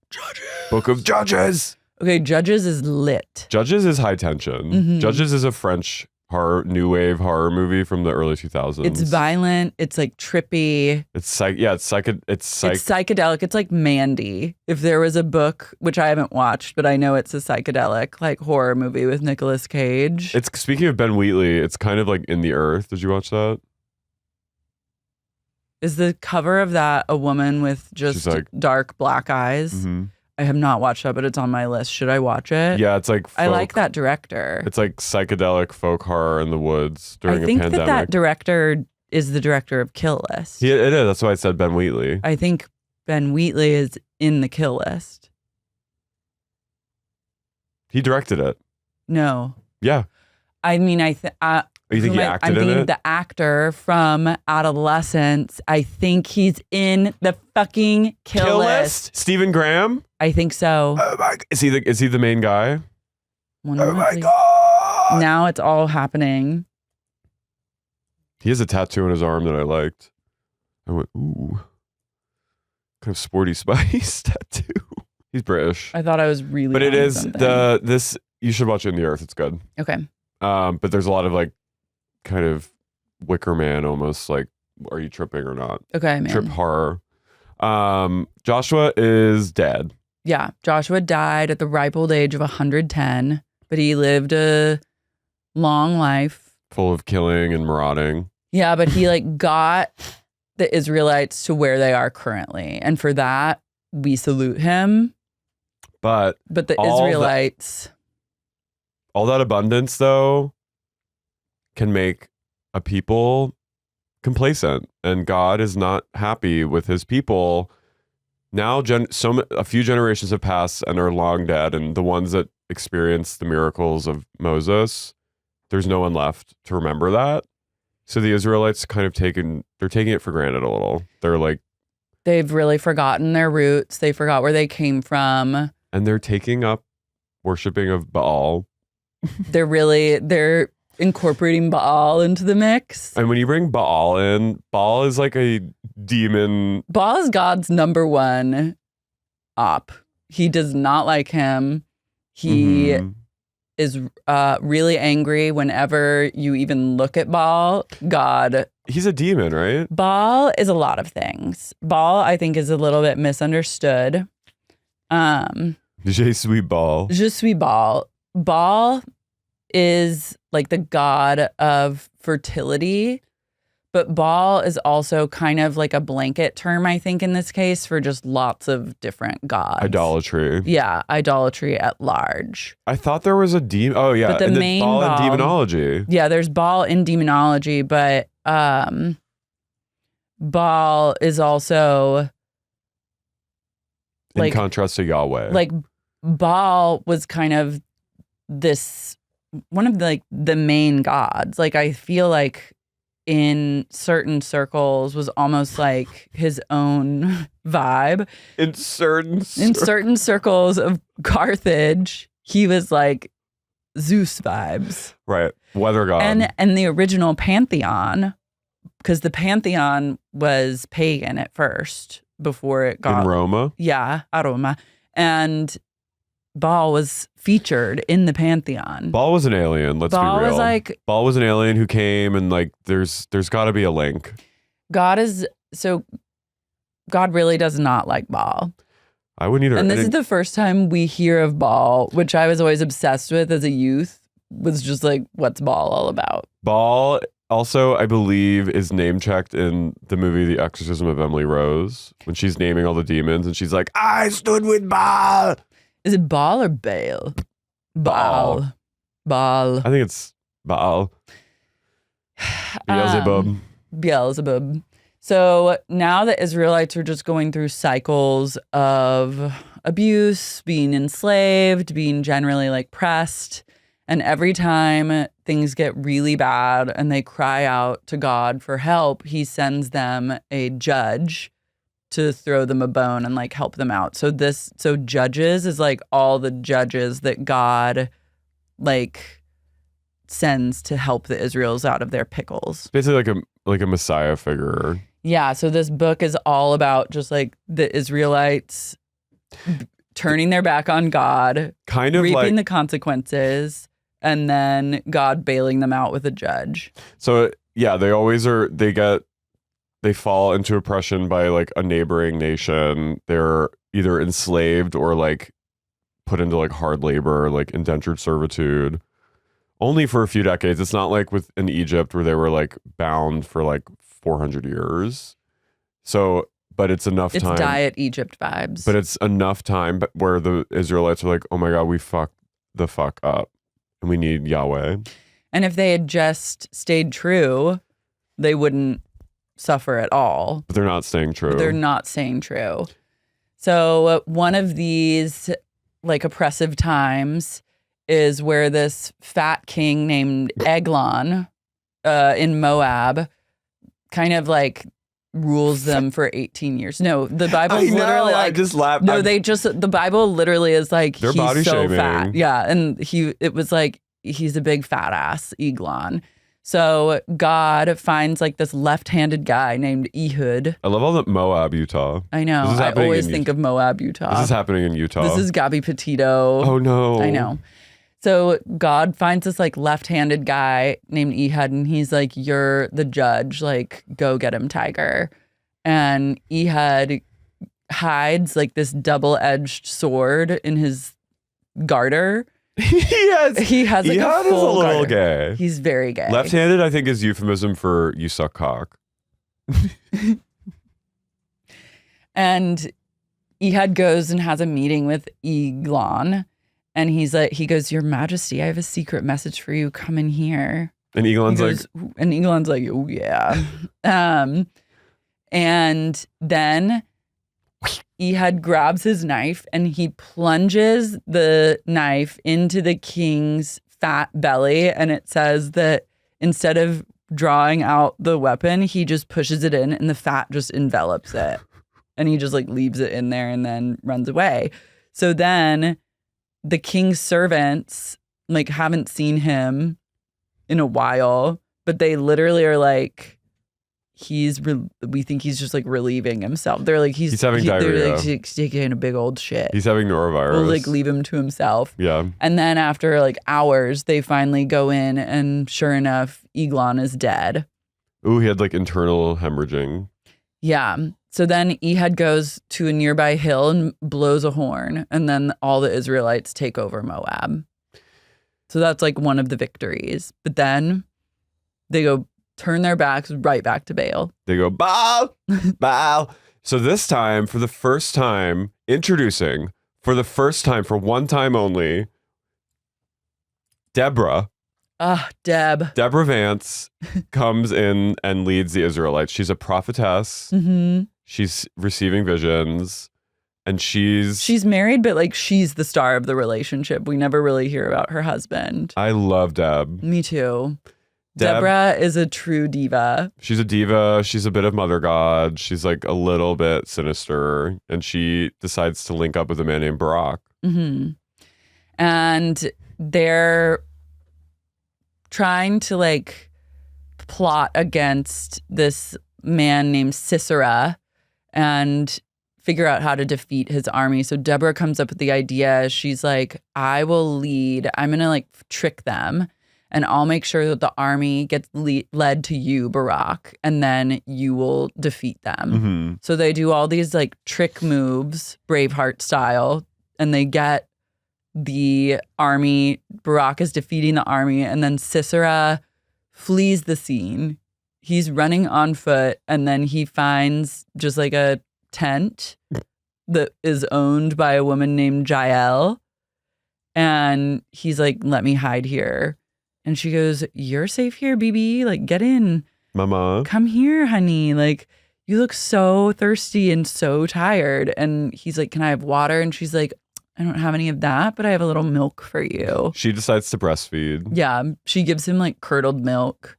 Book of Judges. Okay, Judges is lit. Judges is high tension. Mm-hmm. Judges is a French new wave horror movie from the early 2000s. It's violent. It's like trippy. It's psychedelic. It's like Mandy. If there was a book, which I haven't watched, but I know it's a psychedelic like horror movie with Nicolas Cage. It's speaking of Ben Wheatley. It's kind of like In the Earth. Did you watch that? Is the cover of that a woman with just dark black eyes? Mm-hmm. I have not watched that, but it's on my list. Should I watch it? Yeah, it's like I like that director. It's like psychedelic folk horror in the woods during a pandemic. I think that director is the director of Kill List. Yeah, it is. That's why I said Ben Wheatley. I think Ben Wheatley is in the Kill List. He directed it. No. Yeah. I mean, you think he acted in it? The actor from Adolescence. I think he's in the fucking Kill List. Stephen Graham? I think so. Oh my! Is he the main guy? Oh my God! Now it's all happening. He has a tattoo on his arm that I liked. I went, ooh, kind of sporty spice tattoo. He's British. I thought I was really. But it is this. You should watch it In the Earth. It's good. Okay. But there's a lot of like, kind of Wicker Man almost like, are you tripping or not? Okay, man. Trip horror. Joshua is dead. Yeah, Joshua died at the ripe old age of 110, but he lived a long life. Full of killing and marauding. Yeah, but he like got the Israelites to where they are currently. And for that, we salute him. But the Israelites. All that abundance, though, can make a people complacent. And God is not happy with his people. Now, a few generations have passed and are long dead. And the ones that experienced the miracles of Moses, there's no one left to remember that. So the Israelites they're taking it for granted a little. They're like, they've really forgotten their roots. They forgot where they came from. And they're taking up worshiping of Baal. They're incorporating Baal into the mix. And when you bring Baal in, Baal is like a demon. Baal is God's number one op. He does not like him. He is really angry whenever you even look at Baal. God. He's a demon, right? Baal is a lot of things. Baal, I think, is a little bit misunderstood. Je suis Baal. Je suis Baal. Baal is like the god of fertility, But Baal is also kind of like a blanket term, I think, in this case, for just lots of different gods. Idolatry. Yeah, idolatry at large. I thought there was a demon. Oh, yeah. But the and main Baal in Baal- demonology. Yeah, there's Baal in demonology, but Baal is also In contrast to Yahweh. like Baal was kind of this one of the main gods. Like I feel like in certain circles was almost like his own vibe. In certain circles of Carthage, he was like Zeus vibes. Right. Weather god. And the original pantheon, because the pantheon was pagan at first before it got in Roma. Yeah, at Roma. And Baal was featured in the pantheon. Baal was an alien. Let's Baal be real. was like Baal was an alien who came, and like there's got to be a link. God really does not like Baal. I wouldn't either. And this is the first time we hear of Baal, which I was always obsessed with as a youth. Was just like, what's Baal all about? Baal also, I believe, is name checked in the movie The Exorcism of Emily Rose when she's naming all the demons, and she's like, "I stood with Baal." Is it Baal or Baal? Baal. I think it's Baal. Beelzebub. Beelzebub. So now the Israelites are just going through cycles of abuse, being enslaved, being generally like pressed. And every time things get really bad and they cry out to God for help, he sends them a judge to throw them a bone and like help them out. So judges is like all the judges that God like sends to help the Israels out of their pickles. Basically like a Messiah figure. Yeah, so this book is all about just like the Israelites turning their back on God, kind of reaping like the consequences, and then God bailing them out with a judge. So yeah, they always are. They fall into oppression by like a neighboring nation. They're either enslaved or like put into like hard labor, like indentured servitude. Only for a few decades. It's not like in Egypt where they were like bound for like 400 years. So, but it's enough time. It's Diet Egypt vibes. But it's enough time where the Israelites are like, oh my God, we fucked the fuck up and we need Yahweh. And if they had just stayed true, they wouldn't suffer at all. But they're not staying true. They're not staying true. So one of these like oppressive times is where this fat king named Eglon in Moab kind of like rules them for 18 years. No, the Bible's literally like, I just laughed. No, the Bible literally is like, they're he's body so shaming. fat. Yeah. And it was like, he's a big fat ass, Eglon. So God finds like this left-handed guy named Ehud. I love all that Moab, Utah. I know. I always think of Moab, Utah. This is happening in Utah. This is Gabby Petito. Oh no. I know. So God finds this like left-handed guy named Ehud, and he's like, "You're the judge. Like, go get him, tiger." And Ehud hides like this double-edged sword in his garter. He has like Ehud a is a full little garter. gay. He's very gay. Left-handed, I think, is euphemism for you suck cock. And Ehud goes and has a meeting with Eglon, and he goes, "Your Majesty, I have a secret message for you. Come in here." And Eglon's like, "Oh yeah." And then Ehud grabs his knife and he plunges the knife into the king's fat belly, and it says that instead of drawing out the weapon, he just pushes it in and the fat just envelops it. And he just like leaves it in there and then runs away. So then the king's servants like haven't seen him in a while, but they literally are like, we think he's just like relieving himself. They're like, he's having diarrhea. They're like, he's taking a big old shit. he's having norovirus. We'll like leave him to himself. Yeah. And then after like hours, they finally go in, and sure enough, Eglon is dead. Ooh, he had like internal hemorrhaging. Yeah. So then Ehud goes to a nearby hill and blows a horn, and then all the Israelites take over Moab. So that's like one of the victories. But then they go turn their backs right back to Baal. They go, Baal, Baal. So this time, for the first time, introducing, for the first time, for one time only, Deborah. Deborah Vance comes in and leads the Israelites. She's a prophetess. Mm-hmm. She's receiving visions. And she's married, but like she's the star of the relationship. We never really hear about her husband. I love Deb. Me too. Deborah is a true diva. She's a diva. She's a bit of mother god. She's like a little bit sinister. And she decides to link up with a man named Barak. Mm-hmm. And they're trying to like plot against this man named Sisera and figure out how to defeat his army. So Deborah comes up with the idea. She's like, I will lead. I'm going to like trick them and I'll make sure that the army gets led to you, Barak, and then you will defeat them. Mm-hmm. So they do all these like trick moves, Braveheart style, and they get the army. Barak is defeating the army, and then Sisera flees the scene. He's running on foot, and then he finds just like a tent that is owned by a woman named Jael. And he's like, let me hide here. And she goes, you're safe here, BB. Like, get in. Mama. Come here, honey. Like, you look so thirsty and so tired. And he's like, can I have water? And she's like, I don't have any of that, but I have a little milk for you. She decides to breastfeed. Yeah. She gives him like curdled milk.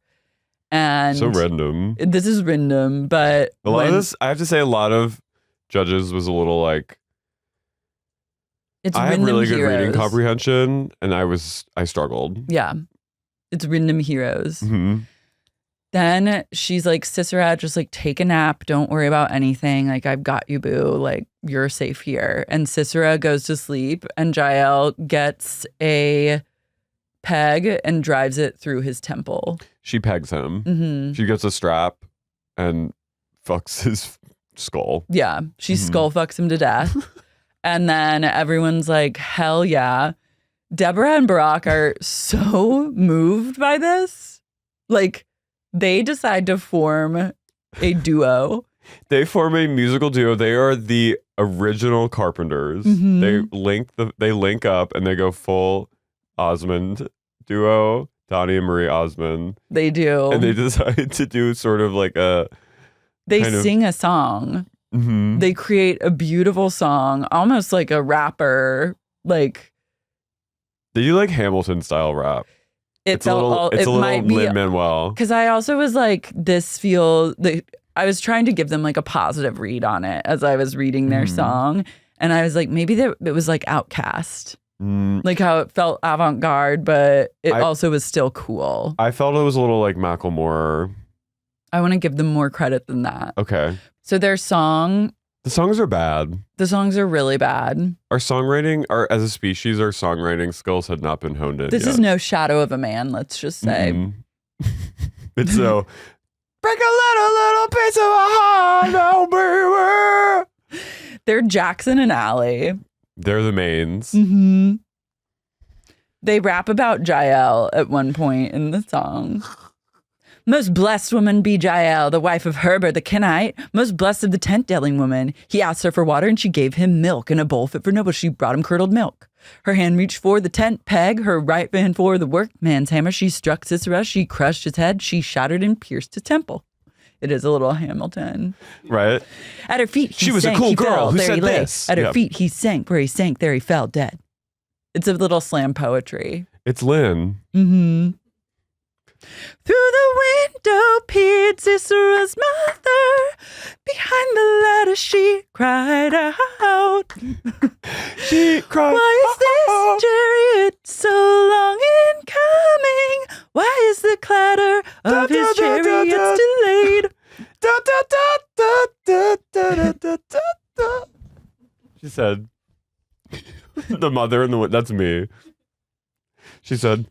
And so random. This is random, but a lot of this, I have to say, a lot of judges was a little like, I have really good reading comprehension, and I struggled. Yeah. It's random heroes. Mm-hmm. Then she's like, Sisera, just like take a nap. Don't worry about anything. Like, I've got you, boo. Like, you're safe here. And Sisera goes to sleep, and Jael gets a peg and drives it through his temple. She pegs him. Mm-hmm. She gets a strap and fucks his skull. Yeah. She skull fucks him to death. And then everyone's like, hell yeah. Deborah and Barak are so moved by this. Like, they decide to form a duo. They form a musical duo. They are the original Carpenters. Mm-hmm. They link up and they go full Osmond duo. Donnie and Marie Osmond. They do. And they decide to do sort of like a... They sing a song. Mm-hmm. They create a beautiful song, almost like a rapper. Like, they do like Hamilton style rap. It's a little Lin-Manuel. Because I also was like, I was trying to give them like a positive read on it as I was reading their song. And I was like, maybe it was like Outcast. Like how it felt avant-garde, but it also was still cool. I felt it was a little like Macklemore. I want to give them more credit than that. Okay. So their song... The songs are bad. The songs are really bad. As a species, our songwriting skills had not been honed in This yet. is no Shadow of a Man, let's just say. It's so... Break a little piece of my heart now, baby. They're Jackson and Allie. They're the mains. Mm-hmm. They rap about Jael at one point in the song. Most blessed woman be Jael, the wife of Heber the Kenite. Most blessed of the tent-dwelling woman. He asked her for water, and she gave him milk in a bowl fit for noble. She brought him curdled milk. Her hand reached for the tent peg, her right hand for the workman's hammer. She struck Sisera, she crushed his head, she shattered and pierced his temple. It is a little Hamilton. Right. At her feet, she was a cool girl who said this. At her feet, he sank. Where he sank, there he fell dead. It's a little slam poetry. It's Lynn. Mm-hmm. Through the window peered Sisera's mother. Behind the ladder she cried out. She cried. Why is this chariot so long in coming? Why is the clatter of his chariots delayed? She said, the mother and that's me. She said,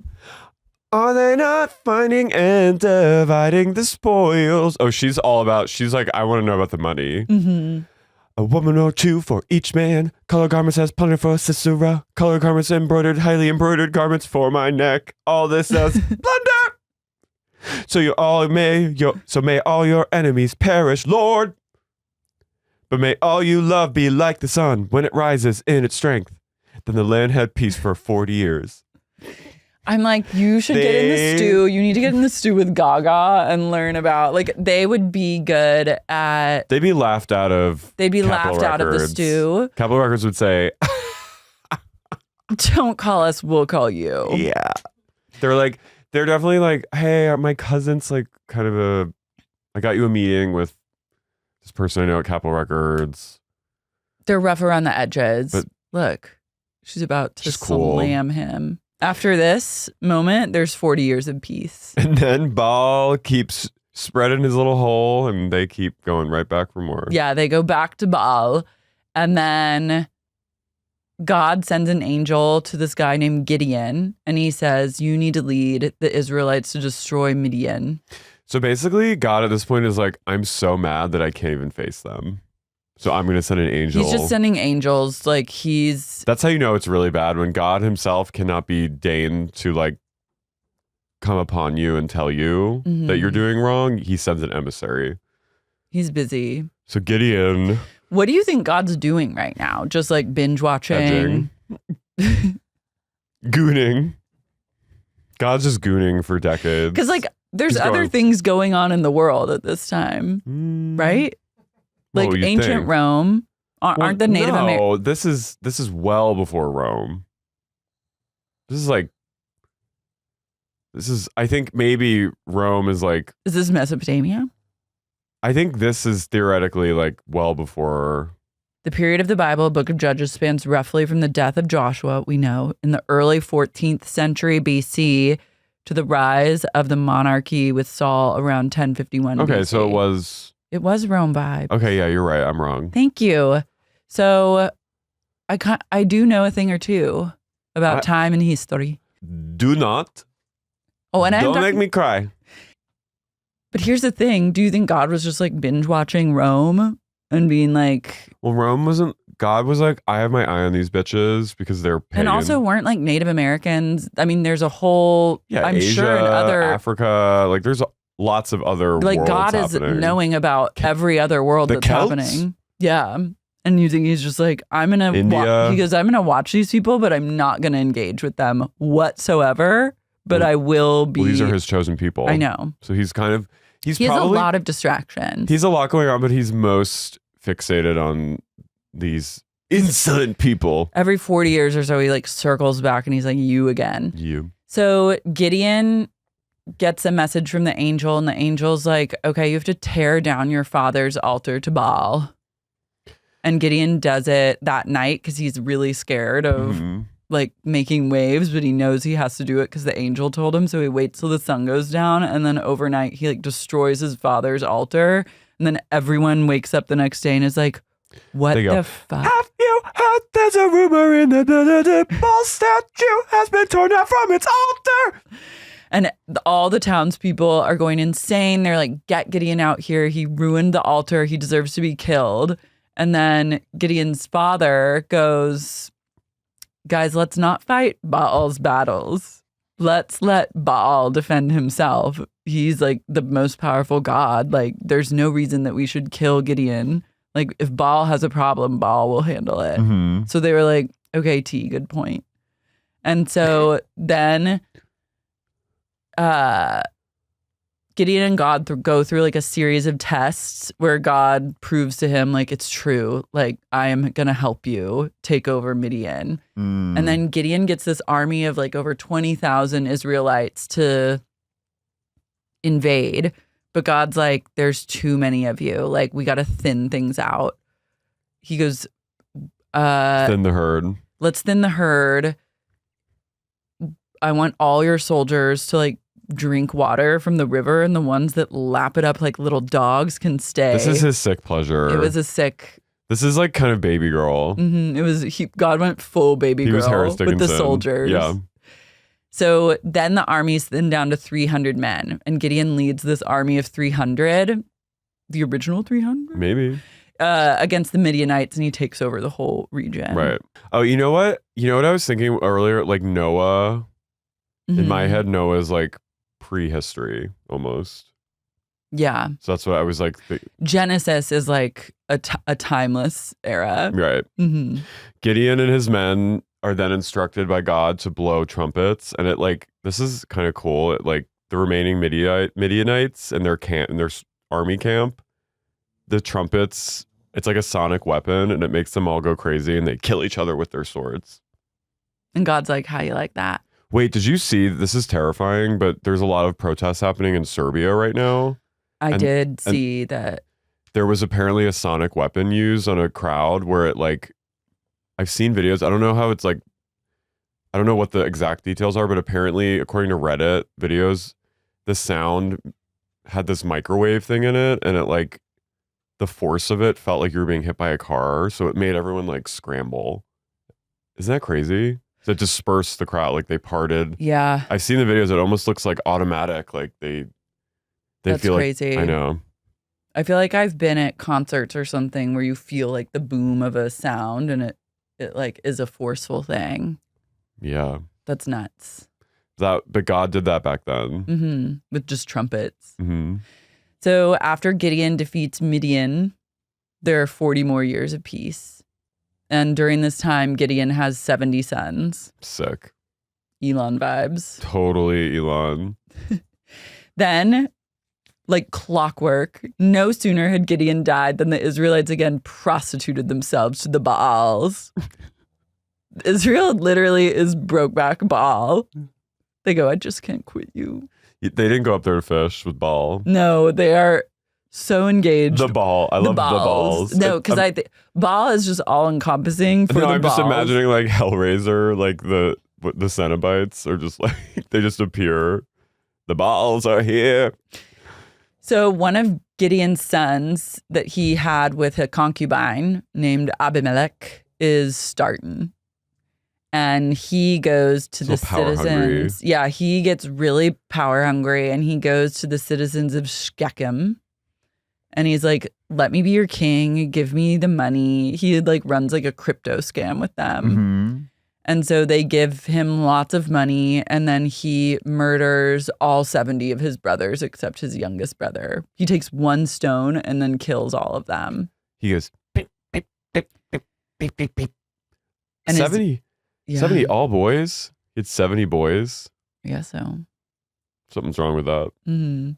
are they not finding and dividing the spoils? Oh, she's like, I want to know about the money. Mm-hmm. A woman or two for each man. Color garments has plunder for Sisera. Color garments highly embroidered garments for my neck. All this says plunder. So may all your enemies perish, Lord. But may all you love be like the sun when it rises in its strength. Then the land had peace for 40 years. I'm like, you should get in the stew. You need to get in the stew with Gaga and learn about, like, they would be good at. They'd be laughed out of. They'd be Capitol laughed out of the Records. stew. Capitol Records would say, don't call us, we'll call you. yeah. They're definitely like, hey, my cousin's like kind of I got you a meeting with this person I know at Capitol Records. They're rough around the edges. But look, she's about to she's cool. slam him. After this moment, there's 40 years of peace. And then Baal keeps spreading his little hole and they keep going right back for more. Yeah, they go back to Baal. And then God sends an angel to this guy named Gideon. And he says, you need to lead the Israelites to destroy Midian. So basically, God at this point is like, I'm so mad that I can't even face them. So I'm going to send an angel. He's just sending angels. Like That's how you know it's really bad, when God himself cannot be deigned to like come upon you and tell you that you're doing wrong. He sends an emissary. He's busy. So Gideon. What do you think God's doing right now? Just like binge watching? Gooning. God's just gooning for decades. Because like there's other things going on in the world at this time, right? Like ancient Rome, aren't the Native Americans? No, this is well before Rome. I think maybe Rome is like. Is this Mesopotamia? I think this is theoretically like well before. The period of the Bible, Book of Judges, spans roughly from the death of Joshua, we know, in the early 14th century BC to the rise of the monarchy with Saul around 1051 Okay, BC. so it was Rome vibe. Okay, yeah, you're right. I'm wrong. Thank you. So I do know a thing or two about time and history. Do not. Oh, and don't make me cry. But here's the thing. Do you think God was just like binge watching Rome and being like... Well, Rome wasn't... God was like, I have my eye on these bitches because they're pagan. And also weren't like Native Americans. I mean, there's a whole... Yeah, I'm Asia, sure in other... Africa. Like there's lots of other like worlds God happening. is knowing about every other world the that's Celts? happening. Yeah. And you think he's just like, I'm going to... India. He goes, I'm going to watch these people, but I'm not going to engage with them whatsoever. But I will be... Well, these are his chosen people. I know. So he's kind of... He has a lot of distractions. He's a lot going on, but he's most fixated on these insolent people. Every 40 years or so, he like circles back and he's like, you again. You. So Gideon gets a message from the angel, and the angel's like, okay, you have to tear down your father's altar to Baal. And Gideon does it that night because he's really scared of like making waves, but he knows he has to do it because the angel told him. So he waits till the sun goes down, and then overnight he like destroys his father's altar. And then everyone wakes up the next day and is like, what the fuck? Have you heard there's a rumor in the Baal statue has been torn down from its altar? And all the townspeople are going insane. They're like, get Gideon out here. He ruined the altar. He deserves to be killed. And then Gideon's father goes, guys, let's not fight Baal's battles. Let's let Baal defend himself. He's like the most powerful god. Like, there's no reason that we should kill Gideon. Like, if Baal has a problem, Baal will handle it. So they were like, okay, T, good point. And so then Gideon and God go through like a series of tests where God proves to him like it's true, like I am gonna help you take over Midian. And then Gideon gets this army of like over 20,000 Israelites to invade, but God's like, there's too many of you, like we gotta thin things out. He goes, thin the herd. Let's thin the herd. I want all your soldiers to like drink water from the river, and the ones that lap it up like little dogs can stay. This is his sick pleasure. It was a sick. This is like kind of baby girl. It was. God went full baby girl was Harris with the Dickinson. soldiers. Yeah. So then the army's thinned down to 300 men, and Gideon leads this army of 300, the original 300, maybe, against the Midianites, and he takes over the whole region. Right. Oh, you know what? You know what I was thinking earlier? Like Noah. In my head, Noah is like prehistory almost. Yeah. So that's what I was like. Genesis is like a timeless era. Right. Mm-hmm. Gideon and his men are then instructed by God to blow trumpets. And it like, this is kind of cool. It like the remaining Midianites in their army camp, the trumpets, it's like a sonic weapon and it makes them all go crazy and they kill each other with their swords. And God's like, how you like that? Wait, did you see, this is terrifying, but there's a lot of protests happening in Serbia right now. I did see that. There was apparently a sonic weapon used on a crowd where it like, I've seen videos. I don't know how it's like, I don't know what the exact details are, but apparently, according to Reddit videos, the sound had this microwave thing in it and it like, the force of it felt like you were being hit by a car. So it made everyone like scramble. Isn't that crazy? So it dispersed the crowd, like they parted. Yeah. I've seen the videos. It almost looks like automatic. Like they That's feel crazy. Like, I know. I feel like I've been at concerts or something where you feel like the boom of a sound and it like is a forceful thing. Yeah. That's nuts. But God did that back then. Mm-hmm. With just trumpets. Mm-hmm. So after Gideon defeats Midian, there are 40 more years of peace. And during this time, Gideon has 70 sons. Sick. Elon vibes. Totally Elon. Then, like clockwork, no sooner had Gideon died than the Israelites again prostituted themselves to the Baals. Israel literally is Brokeback Baal. They go, I just can't quit you. They didn't go up there to fish with Baal. No, they are so engaged. The Baal. I love the balls. No, because I think Baal is just all encompassing for the I'm balls. just imagining like Hellraiser, like the Cenobites are just like, they just appear. The balls are here. So one of Gideon's sons that he had with a concubine named Abimelech is starting. And he goes to the citizens. Hungry. Yeah, he gets really power hungry and he goes to the citizens of Shechem. And he's like, let me be your king. Give me the money. He like runs like a crypto scam with them. Mm-hmm. And so they give him lots of money. And then he murders all 70 of his brothers except his youngest brother. He takes one stone and then kills all of them. He goes, beep, beep, beep, beep, beep, beep, beep. And 70? Yeah. 70 all boys? He had 70 boys? I guess so. Something's wrong with that. Mm-hmm.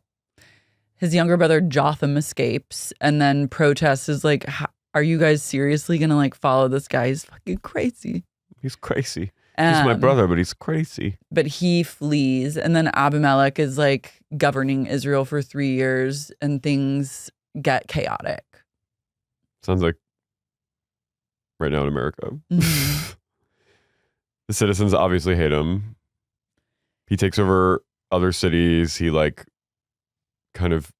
His younger brother Jotham escapes and then protests is like, are you guys seriously going to like follow this guy? He's fucking crazy. He's crazy. He's my brother, but he's crazy. But he flees. And then Abimelech is like governing Israel for 3 years and things get chaotic. Sounds like right now in America. Mm-hmm. The citizens obviously hate him. He takes over other cities. He like kind of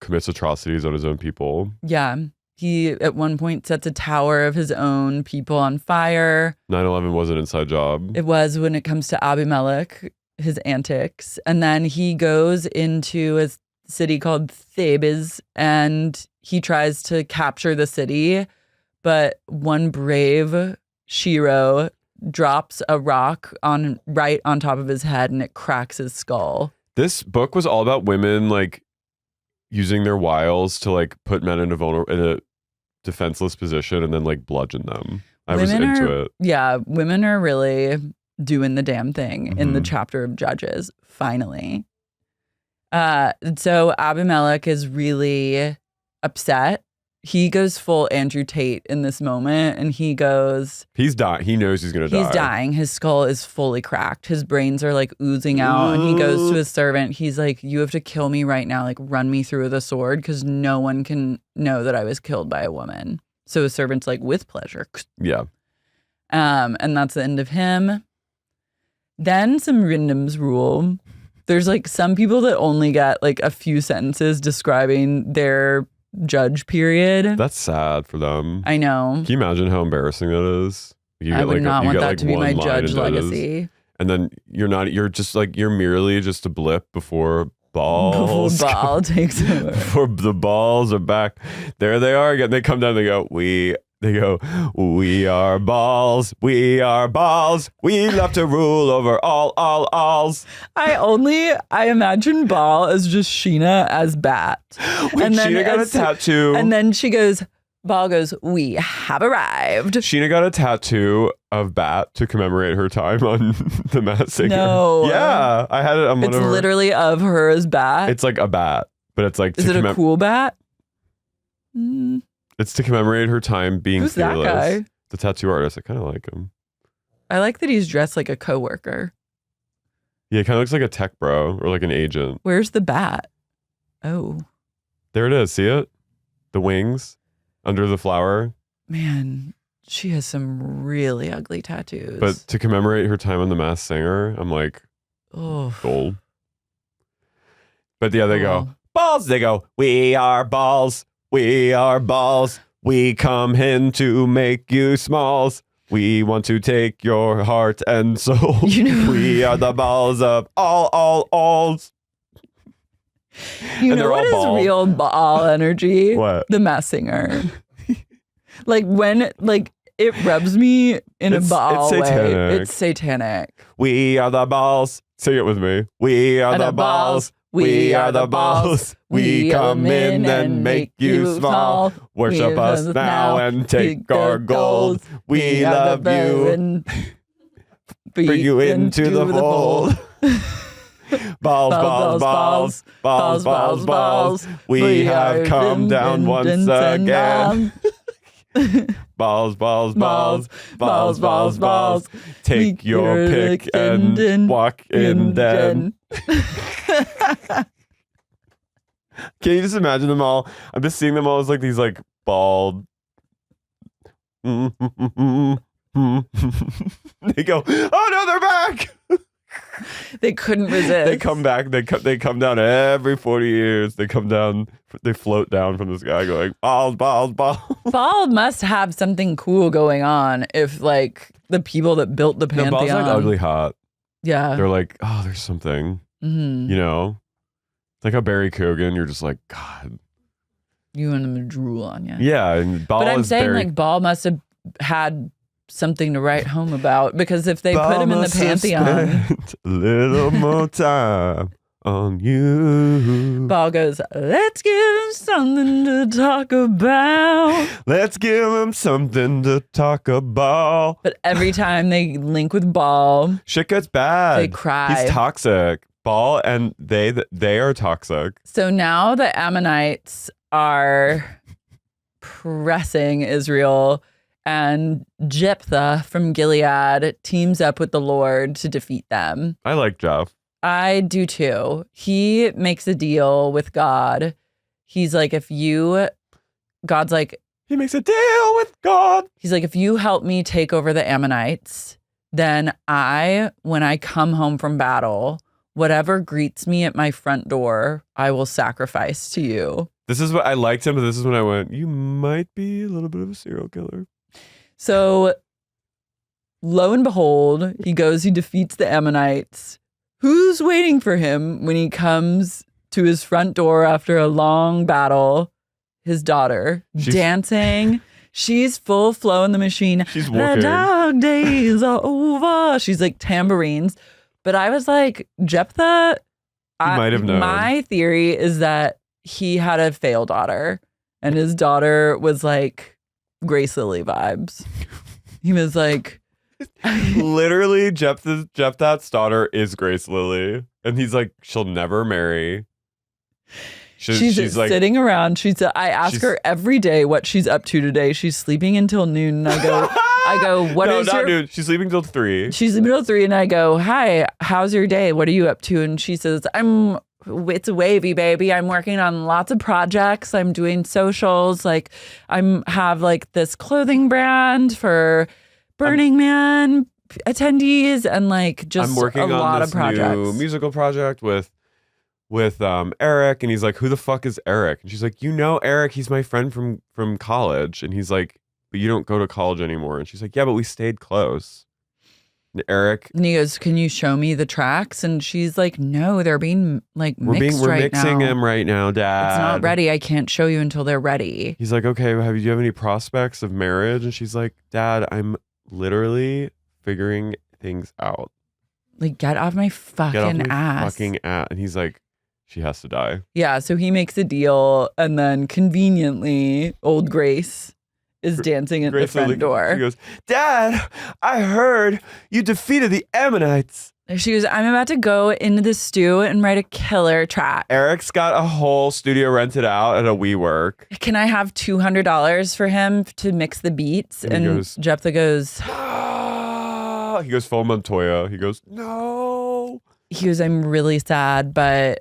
commits atrocities on his own people. Yeah. He at one point sets a tower of his own people on fire. 9/11 was an inside job. It was when it comes to Abimelech, his antics. And then he goes into a city called Thebes and he tries to capture the city. But one brave shero drops a rock right on top of his head and it cracks his skull. This book was all about women like using their wiles to like put men in a defenseless position and then like bludgeon them. I was into it. Yeah, women are really doing the damn thing in the chapter of Judges, finally. So Abimelech is really upset. He goes full Andrew Tate in this moment and he goes... He's dying. He knows he's going to die. He's dying. His skull is fully cracked. His brains are like oozing out and he goes to his servant. He's like, you have to kill me right now. Like run me through with a sword because no one can know that I was killed by a woman. So his servant's like, with pleasure. Yeah. And that's the end of him. Then some randoms rule. There's like some people that only get like a few sentences describing their judge period. That's sad for them. I know. Can you imagine how embarrassing that is? I would not want that to be my judge legacy. And then you're merely just a blip before balls. Before Baal takes over. Before the balls are back. There they are again. They come down and they go, They go, we are balls, we are balls, we love to rule over alls. I imagine Baal as just Sheena as Bat. When Sheena got a tattoo. And then Baal goes, we have arrived. Sheena got a tattoo of Bat to commemorate her time on The Masked Singer. No. Yeah, I had it on one of her. It's literally of her as Bat. It's like a bat, but it's like. Is it a cool bat? It's to commemorate her time being Who's fearless. that guy? The tattoo artist. I kind of like him. I like that he's dressed like a coworker. Yeah, it kind of looks like a tech bro or like an agent. Where's the bat? Oh. There it is. See it? The wings under the flower. Man, she has some really ugly tattoos. But to commemorate her time on The Masked Singer, I'm like, gold. But yeah, they go, balls. They go, we are balls. We are balls. We come in to make you smalls. We want to take your heart and soul. We are the balls of alls. You know what is real Baal energy? What? The Masked Singer. When it rubs me in a Baal way. It's satanic. We are the balls. Sing it with me. We are the balls. We are the balls. We come in and make you small. Worship us now and take our gold. We love you and bring you into the fold. Balls. We have come down once again. Balls. Take your pick and walk in then. Can you just imagine them all? I'm just seeing them all as like these like bald. They go, oh no, they're back. They couldn't resist. They come back. They come down every 40 years. They come down. They float down from the sky going, balls. Baal must have something cool going on if like the people that built the pantheon. No, Baal's like ugly hot. Yeah. They're like, oh, there's something. Mm-hmm. You know? It's like a Barry Kogan. You're just like, God. You want him to drool on you. Yeah. And Baal but I'm is saying Barry... like Baal must have had something to write home about, because if they Baal put him in the pantheon, a little more time on you. Baal goes, let's give him something to talk about. Let's give him something to talk about. But every time they link with Baal, shit gets bad. They cry. He's toxic. Baal and they are toxic. So now the Ammonites are pressing Israel, and Jephthah from Gilead teams up with the Lord to defeat them. I like Jeff. I do too. He makes a deal with God. He's like, God's like, he makes a deal with God. He's like, if you help me take over the Ammonites, then when I come home from battle, whatever greets me at my front door, I will sacrifice to you. This is what I liked him, but this is when I went, you might be a little bit of a serial killer. So lo and behold, he defeats the Ammonites. Who's waiting for him when he comes to his front door after a long battle? His daughter, dancing. She's full flow in the machine. She's working. The dog days are over. She's like tambourines. But I was like, Jephthah, might have known. My theory is that he had a fail daughter, and his daughter was like Grace Lily vibes. He was like, literally, Jephthah's daughter is Grace Lily, and he's like, she'll never marry. She's like sitting around. I ask her every day what she's up to today. She's sleeping until noon, and I go, noon. She's sleeping till 3. She's sleeping till 3, and I go, hi, how's your day? What are you up to? And she says, it's wavy, baby. I'm working on lots of projects. I'm doing socials. Like have like this clothing brand for Burning Man attendees, and like just I'm working a lot of projects. New musical project with Eric, and he's like, who the fuck is Eric? And she's like, Eric, he's my friend from college. And he's like, but you don't go to college anymore. And she's like, yeah, but we stayed close. And Eric, And he goes, can you show me the tracks? And she's like, no, they're being like mixed we're right mixing now. them right now, Dad. It's not ready. I can't show you until they're ready. He's like, okay, do you have any prospects of marriage? And she's like, Dad, I'm literally figuring things out. Like, get off my fucking ass. Fucking ass. And he's like, she has to die. Yeah, so he makes a deal, and then conveniently, old Grace is dancing at the front door. She goes, Dad, I heard you defeated the Ammonites. She goes, I'm about to go into the stew and write a killer track. Eric's got a whole studio rented out at a WeWork. Can I have $200 for him to mix the beats? And Jephthah goes, he goes full Montoya. He goes, no. He goes, I'm really sad, but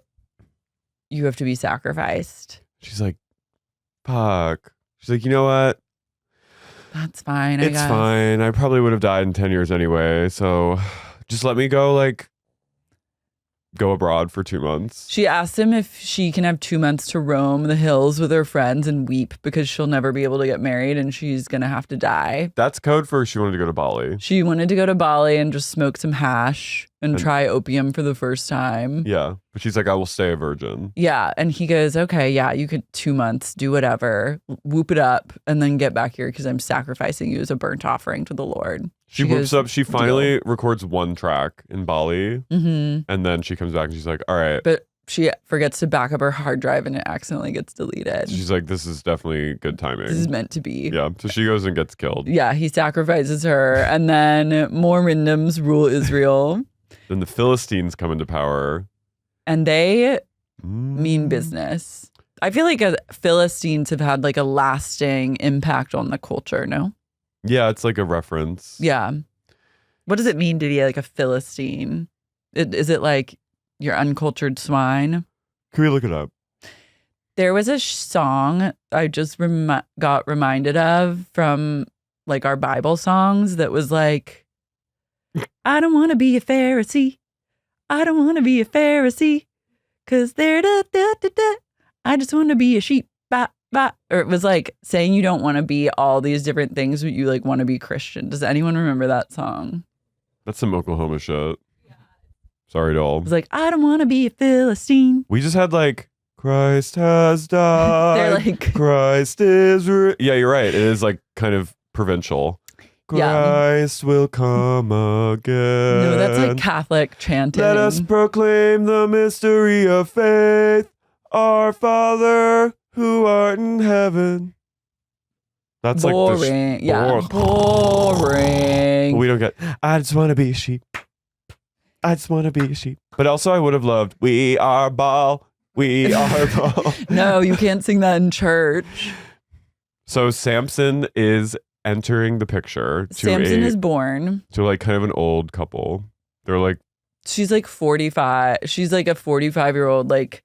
you have to be sacrificed. She's like, fuck. She's like, you know what? That's fine, I guess. It's fine. I probably would have died in 10 years anyway. So just let me go, go abroad for 2 months. She asked him if she can have 2 months to roam the hills with her friends and weep because she'll never be able to get married and she's going to have to die. That's code for she wanted to go to Bali. She wanted to go to Bali and just smoke some hash and try opium for the first time. Yeah. But she's like, I will stay a virgin. Yeah. And he goes, okay, yeah, you could 2 months, do whatever, whoop it up, and then get back here because I'm sacrificing you as a burnt offering to the Lord. She whoops up. She finally records one track in Bali. Mm-hmm. And then she comes back and she's like, all right. But she forgets to back up her hard drive and it accidentally gets deleted. She's like, this is definitely good timing. This is meant to be. Yeah. So she goes and gets killed. Yeah, he sacrifices her. And then more randoms rule Israel. Then the Philistines come into power. And they mean business. I feel like Philistines have had like a lasting impact on the culture, no? Yeah, it's like a reference. Yeah. What does it mean to be like a Philistine? Is it like you're uncultured swine? Can we look it up? There was a song I just got reminded of from like our Bible songs that was like, I don't want to be a Pharisee. I don't want to be a Pharisee. Cause they're da-da-da-da. I just want to be a sheep. Bah, bah. Or it was like saying you don't want to be all these different things, but you like want to be Christian. Does anyone remember that song? That's some Oklahoma shit. Sorry, doll. It was like, I don't want to be a Philistine. We just had like, Christ has died. They're like, Christ is yeah, you're right. It is like kind of provincial. Christ will come again. No, that's like Catholic chanting. Let us proclaim the mystery of faith. Our Father who art in heaven. That's boring. Like boring. We don't get, I just want to be a sheep. I just want to be a sheep. But also I would have loved, we are Baal. We are Baal. No, you can't sing that in church. So Samson is entering the picture. Samson is born. To like kind of an old couple. They're like. She's like 45. She's like a 45-year-old like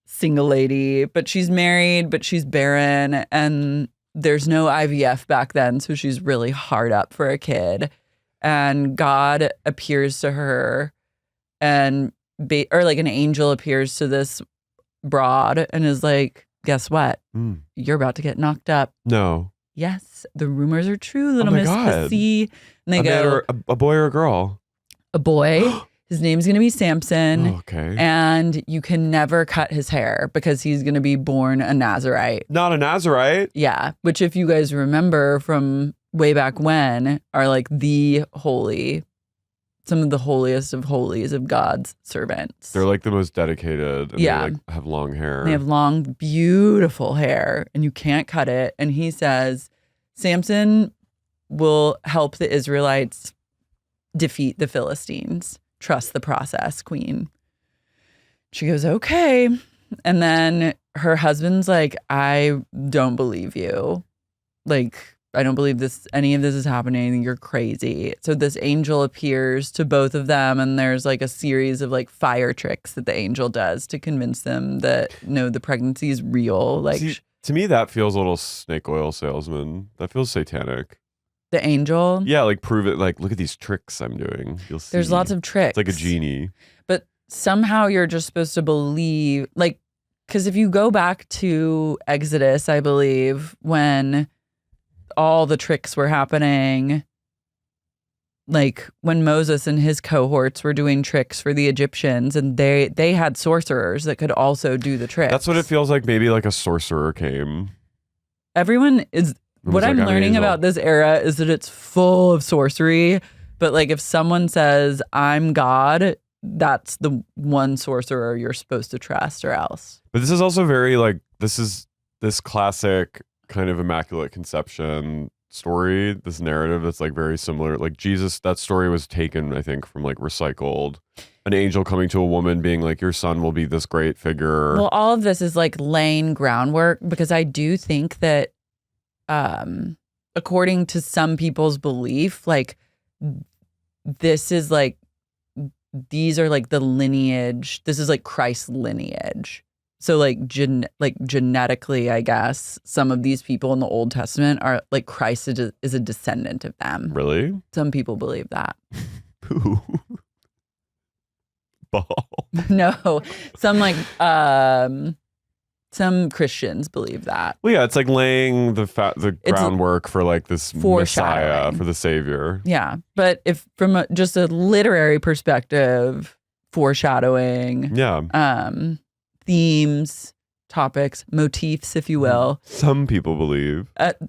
single lady, but she's married, but she's barren. And there's no IVF back then. So she's really hard up for a kid. And God appears to her and or like an angel appears to this broad and is like, guess what? You're about to get knocked up. No. Yes, the rumors are true, little Miss Pussy. And they go, a boy or a girl? A boy. His name's going to be Samson. Oh, okay. And you can never cut his hair because he's going to be born a Nazarite. Not a Nazarite? Yeah, which if you guys remember from way back when are like some of the holiest of holies of God's servants. They're like the most dedicated. And yeah. They like have long hair. They have long, beautiful hair and you can't cut it. And he says, Samson will help the Israelites defeat the Philistines. Trust the process, queen. She goes, okay. And then her husband's like, I don't believe you. Like, I don't believe any of this is happening. You're crazy. So this angel appears to both of them and there's like a series of like fire tricks that the angel does to convince them that no, the pregnancy is real. Like See, to me, that feels a little snake oil salesman. That feels satanic. The angel? Yeah, like prove it. Like, look at these tricks I'm doing. You'll see. There's lots of tricks. It's like a genie. But somehow you're just supposed to believe, like, because if you go back to Exodus, I believe, when all the tricks were happening, like when Moses and his cohorts were doing tricks for the Egyptians, and they had sorcerers that could also do the tricks. That's what it feels like. Maybe like a sorcerer came. Everyone is. What I'm learning about this era is that it's full of sorcery. But like if someone says, I'm God, that's the one sorcerer you're supposed to trust or else. But this is also very like, this classic kind of Immaculate Conception story, this narrative that's like very similar. Like Jesus, that story was taken, I think, from like recycled. An angel coming to a woman being like, your son will be this great figure. Well, all of this is like laying groundwork because I do think that according to some people's belief, like this is like, these are like the lineage. This is like Christ's lineage. So like genetically, I guess, some of these people in the Old Testament are like Christ is a descendant of them. Really? Some people believe that. Who? Baal. No, some Christians believe that. Well, yeah, it's like laying the groundwork for like this Messiah, for the Savior. Yeah, but if from just a literary perspective, foreshadowing. Yeah. Themes, topics, motifs, if you will. Some people believe.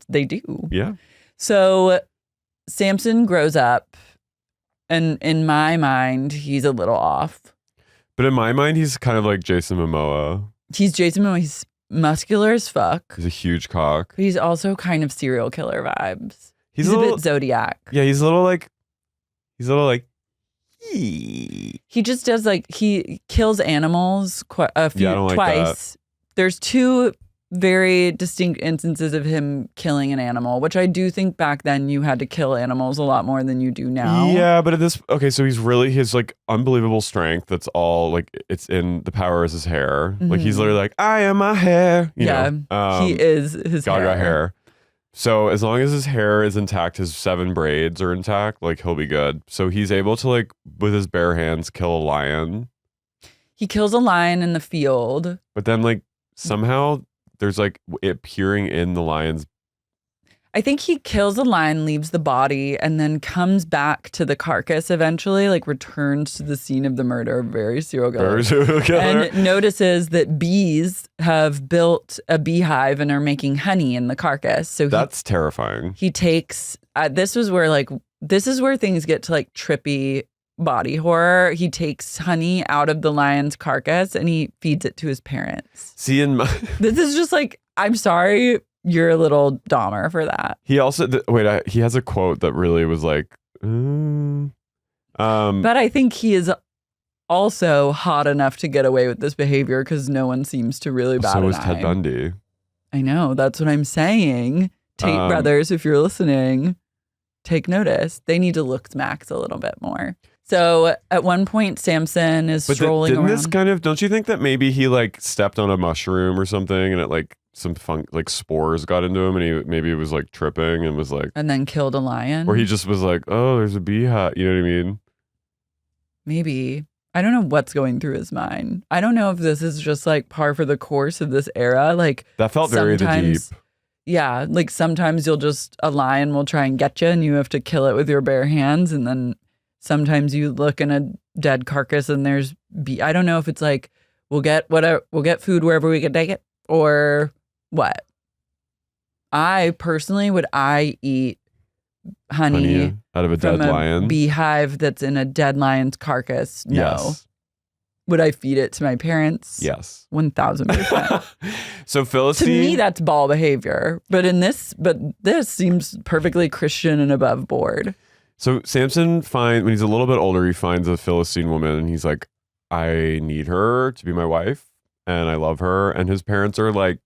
They do. Yeah. So Samson grows up, and in my mind, he's a little off. But in my mind, he's kind of like Jason Momoa. He's Jason Momoa. He's muscular as fuck. He's a huge cock. But he's also kind of serial killer vibes. He's a bit Zodiac. Yeah, he's a little like. He just does like he kills animals twice. That. There's two very distinct instances of him killing an animal, which I do think back then you had to kill animals a lot more than you do now. Yeah, but so he's really his like unbelievable strength. That's all like it's in the power is his hair. Mm-hmm. Like he's literally like, I am my hair. You know? He is his hair. So as long as his hair is intact, his 7 braids are intact, like he'll be good. So he's able to like with his bare hands kill a lion. He kills a lion in the field. But then like somehow there's like it peering in the lion's. I think he kills the lion, leaves the body, and then comes back to the carcass eventually, like returns to the scene of the murder. Very serial killer. And notices that bees have built a beehive and are making honey in the carcass. So that's terrifying. He takes, this is where things get to like trippy body horror. He takes honey out of the lion's carcass and he feeds it to his parents. See, this is just like, I'm sorry. You're a little Dahmer for that. He also he has a quote that really was like, but I think he is also hot enough to get away with this behavior because no one seems to really bat an eye. So was Ted Bundy. I know. That's what I'm saying. Tate Brothers, if you're listening, take notice. They need to look Max a little bit more. So at one point, Samson is strolling around. Don't you think that maybe he like stepped on a mushroom or something and it like some like spores got into him and maybe was like tripping and was like. And then killed a lion? Or he just was like, oh, there's a beehive. You know what I mean? Maybe. I don't know what's going through his mind. I don't know if this is just like par for the course of this era. Like that felt very deep. Yeah. Like sometimes a lion will try and get you and you have to kill it with your bare hands. And then sometimes you look in a dead carcass and there's I don't know if it's like, we'll get food wherever we can take it or what. I personally, would I eat honey out of a dead lion? Beehive that's in a dead lion's carcass? No. Yes. Would I feed it to my parents? Yes. 1000%. So Philistine. To me, that's Baal behavior. But this seems perfectly Christian and above board. So Samson when he's a little bit older, he finds a Philistine woman and he's like, I need her to be my wife and I love her. And his parents are like,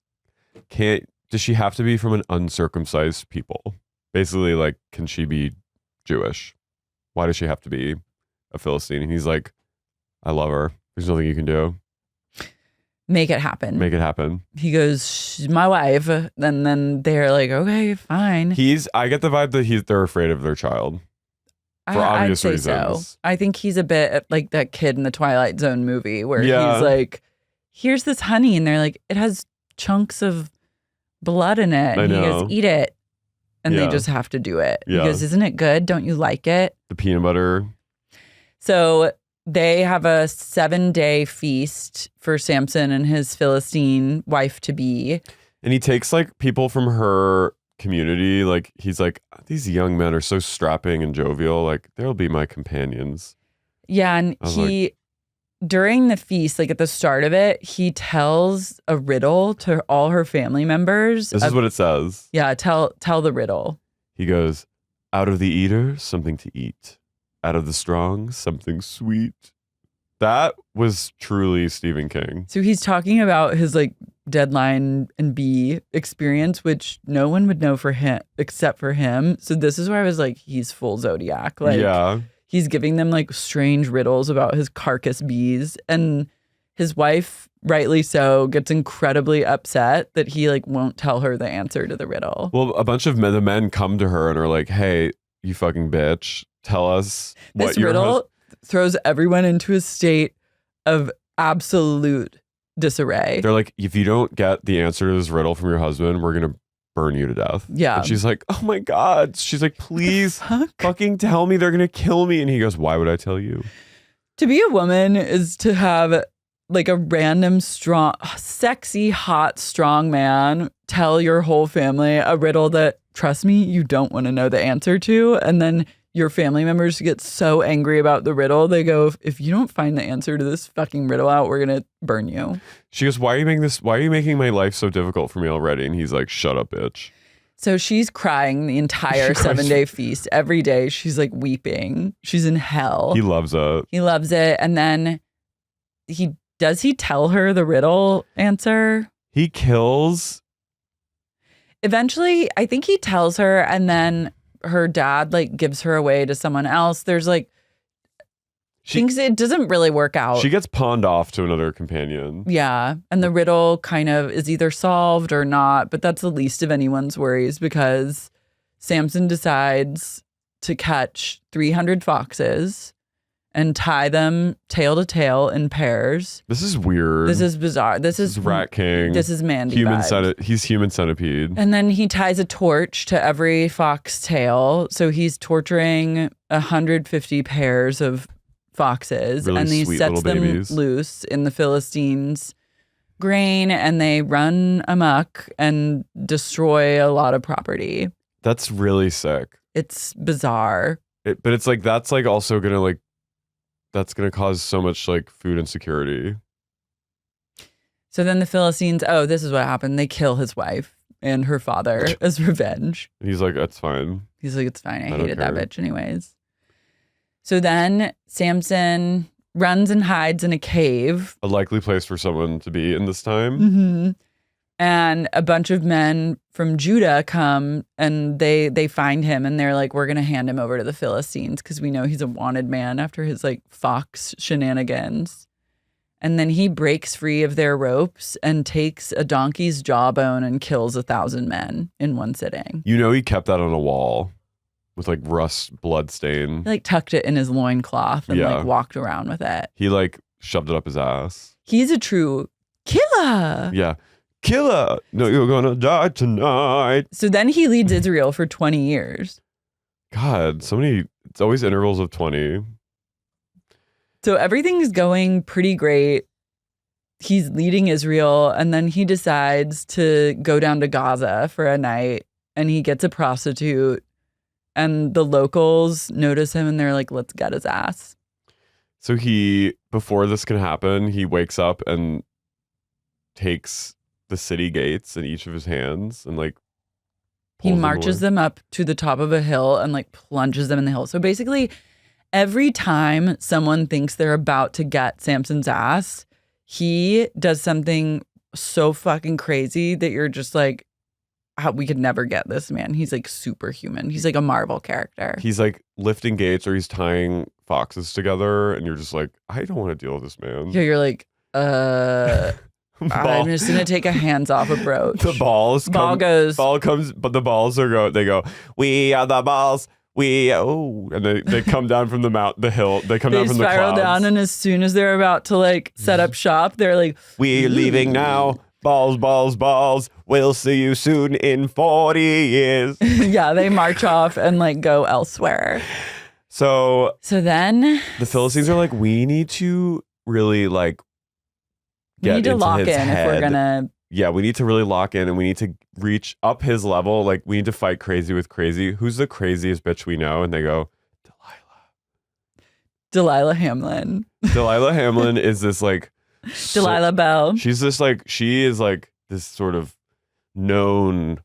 does she have to be from an uncircumcised people? Basically, like, can she be Jewish? Why does she have to be a Philistine? And he's like, I love her. There's nothing you can do. Make it happen. Make it happen. He goes, she's my wife. And then they're like, okay, fine. I get the vibe that they're afraid of their child. For obvious reasons. So. I think he's a bit like that kid in the Twilight Zone movie where he's like, here's this honey. And they're like, it has chunks of blood in it. And he goes, eat it. and Yeah. they just have to do it. Yeah. He goes, isn't it good? Don't you like it? The peanut butter. So they have a 7-day feast for Samson and his Philistine wife-to-be. And he takes like people from her community. Like he's like, these young men are so strapping and jovial. Like they'll be my companions. Yeah, and during the feast, like at the start of it, he tells a riddle to all her family members. This is what it says. Yeah, tell the riddle. He goes, out of the eater, something to eat. Out of the strong, something sweet. That was truly Stephen King. So he's talking about his like Deadline and Bee experience, which no one would know for him except for him. So this is where I was like, he's full Zodiac. Like, yeah. He's giving them like strange riddles about his carcass bees, and his wife, rightly so, gets incredibly upset that he like won't tell her the answer to the riddle. Well, a bunch of the men come to her and are like, hey, you fucking bitch, tell us what This your riddle throws everyone into a state of absolute disarray. They're like, if you don't get the answer to this riddle from your husband, we're gonna burn you to death. Yeah. And she's like, oh my God. She's like, please fucking tell me, they're gonna kill me. And he goes, why would I tell you? To be a woman is to have like a random strong, sexy, hot, strong man tell your whole family a riddle that, trust me, you don't want to know the answer to. And then your family members get so angry about the riddle, they go, if you don't find the answer to this fucking riddle out, we're going to burn you. She goes, why are you making my life so difficult for me already? And he's like, shut up, bitch. So she's crying the entire 7-day feast. Every day she's like weeping. She's in hell. He loves it. He loves it. And then does he tell her the riddle answer? He kills. Eventually, I think he tells her, and then her dad like gives her away to someone else. There's like things, it doesn't really work out. She gets pawned off to another companion. Yeah. And the riddle kind of is either solved or not, but that's the least of anyone's worries because Samson decides to catch 300 foxes and tie them tail to tail in pairs. This is weird. This is bizarre. This is Rat King. This is Mandy vibes. He's human centipede. And then he ties a torch to every fox tail. So he's torturing 150 pairs of foxes. Really and he sweet sets them babies. loose in the Philistines' grain, and they run amok and destroy a lot of property. That's really sick. It's bizarre. But it's like, that's like also gonna like, that's gonna cause so much like food insecurity. So then the Philistines, this is what happened. They kill his wife and her father as revenge. And he's like, that's fine. He's like, it's fine. I don't hated that care. bitch anyways. So then Samson runs and hides in a cave. A likely place for someone to be in this time. Mm-hmm. And a bunch of men from Judah come and they find him and they're like, we're going to hand him over to the Philistines because we know he's a wanted man after his like fox shenanigans. And then he breaks free of their ropes and takes a donkey's jawbone and kills 1,000 men in one sitting. You know, he kept that on a wall with like rust blood stain. He like tucked it in his loincloth and like walked around with it. He like shoved it up his ass. He's a true killer. Yeah. Killer. No, you're gonna die tonight. So then he leads Israel for 20 years. God, so many, it's always intervals of 20. So everything's going pretty great. He's leading Israel, and then he decides to go down to Gaza for a night, and he gets a prostitute, and the locals notice him, and they're like, let's get his ass. So before this can happen, he wakes up and takes the city gates in each of his hands and like he marches them up to the top of a hill and like plunges them in the hill. So basically, every time someone thinks they're about to get Samson's ass, he does something so fucking crazy that you're just like, we could never get this man. He's like superhuman. He's like a Marvel character. He's like lifting gates or he's tying foxes together and you're just like, I don't want to deal with this man. Yeah, you're like, I'm just gonna take a hands off approach. The ball comes, but the balls they go, we are the balls. And they come down from the hill. They come down from the clouds. They spiral down, and as soon as they're about to like set up shop, they're like, we're leaving now. balls, balls, balls. We'll see you soon in 40 years. Yeah, they march off and like go elsewhere. So then the Philistines are like, we need to really like we need to lock in head. if we're gonna. Yeah, we need to really lock in and we need to reach up his level. Like, we need to fight crazy with crazy. Who's the craziest bitch we know? And they go, Delilah Hamlin. Delilah Hamlin is this like Delilah Bell. She's this like, she is like this sort of known.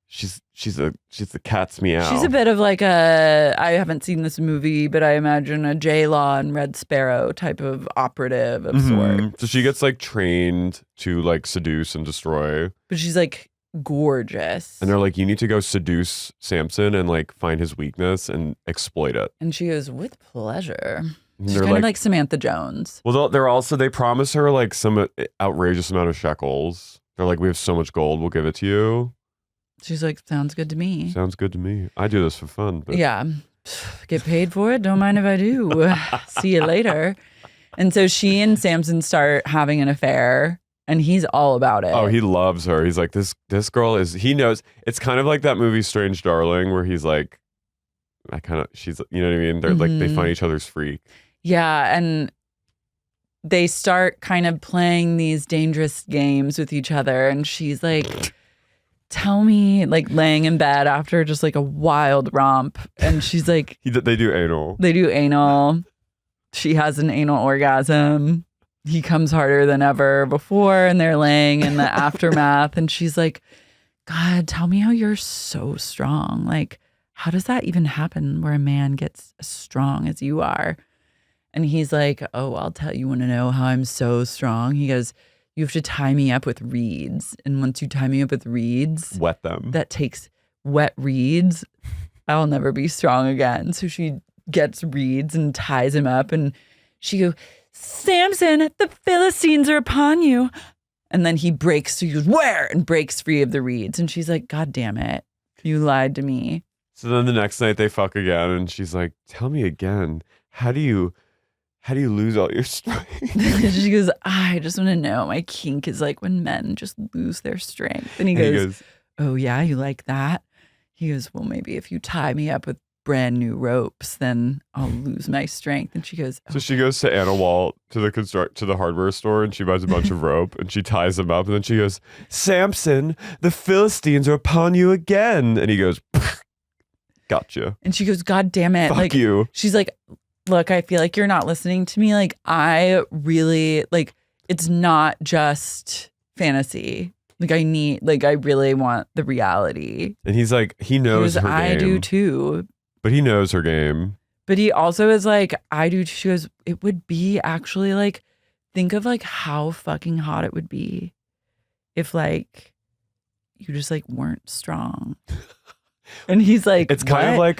She's the cat's meow. She's a bit of like I haven't seen this movie, but I imagine a J-Law and Red Sparrow type of operative of sorts. So she gets like trained to like seduce and destroy. But she's like gorgeous. And they're like, you need to go seduce Samson and like find his weakness and exploit it. And she goes, with pleasure. And She's kind of like Samantha Jones. Well, they promise her like some outrageous amount of shekels. They're like, we have so much gold, we'll give it to you. She's like, sounds good to me. Sounds good to me. I do this for fun. But... Yeah. Get paid for it. Don't mind if I do. See you later. And so she and Samson start having an affair and he's all about it. Oh, he loves her. He's like, this girl is, he knows. It's kind of like that movie Strange Darling where he's like, she's, you know what I mean? They're like, they find each other's freak. Yeah. And they start kind of playing these dangerous games with each other. And she's like, tell me, like laying in bed after just like a wild romp. And she's like, they do anal. They do anal. She has an anal orgasm. He comes harder than ever before. And they're laying in the aftermath. And she's like, God, tell me how you're so strong. Like, how does that even happen where a man gets as strong as you are? And he's like, oh, I'll tell you. You want to know how I'm so strong? He goes, you have to tie me up with reeds. And once you tie me up with reeds, wet them. That takes wet reeds. I'll never be strong again. So she gets reeds and ties him up. And she goes, Samson, the Philistines are upon you. And then he breaks. So he goes, where? And breaks free of the reeds. And she's like, God damn it. You lied to me. So then the next night they fuck again. And she's like, tell me again. How do you lose all your strength? She goes, I just want to know. My kink is like when men just lose their strength. And he goes, oh yeah, you like that? He goes, well, maybe if you tie me up with brand new ropes, then I'll lose my strength. And she goes, So she goes to Anna Walt to the hardware store and she buys a bunch of rope and she ties them up. And then she goes, Samson, the Philistines are upon you again. And he goes, gotcha. And she goes, God damn it. Fuck like, you. She's like, look, I feel like you're not listening to me. Like, I really, like, it's not just fantasy. Like, I really want the reality. And he's like, he knows her game. I do too. But he knows her game. But he also is like, I do. She goes, it would be actually like, think of like how fucking hot it would be if like you just like weren't strong. And he's like, it's kind of like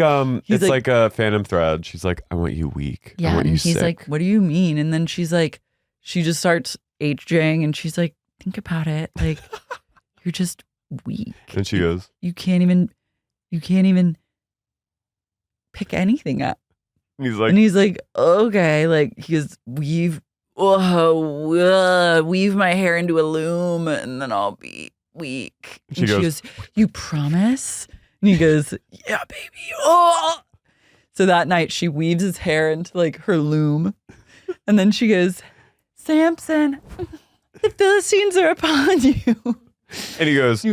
it's like a Phantom Thread. She's like, I want you weak. Yeah, I want you he's sick. like, what do you mean? And then she's like, she just starts HJing and she's like, think about it. Like, you're just weak. And she goes, you can't even pick anything up. And he's like, okay. Like, he goes, weave my hair into a loom and then I'll be weak. And she goes, you promise? And he goes, yeah, baby. Oh. So that night she weaves his hair into like her loom. And then she goes, Samson, the Philistines are upon you. And he goes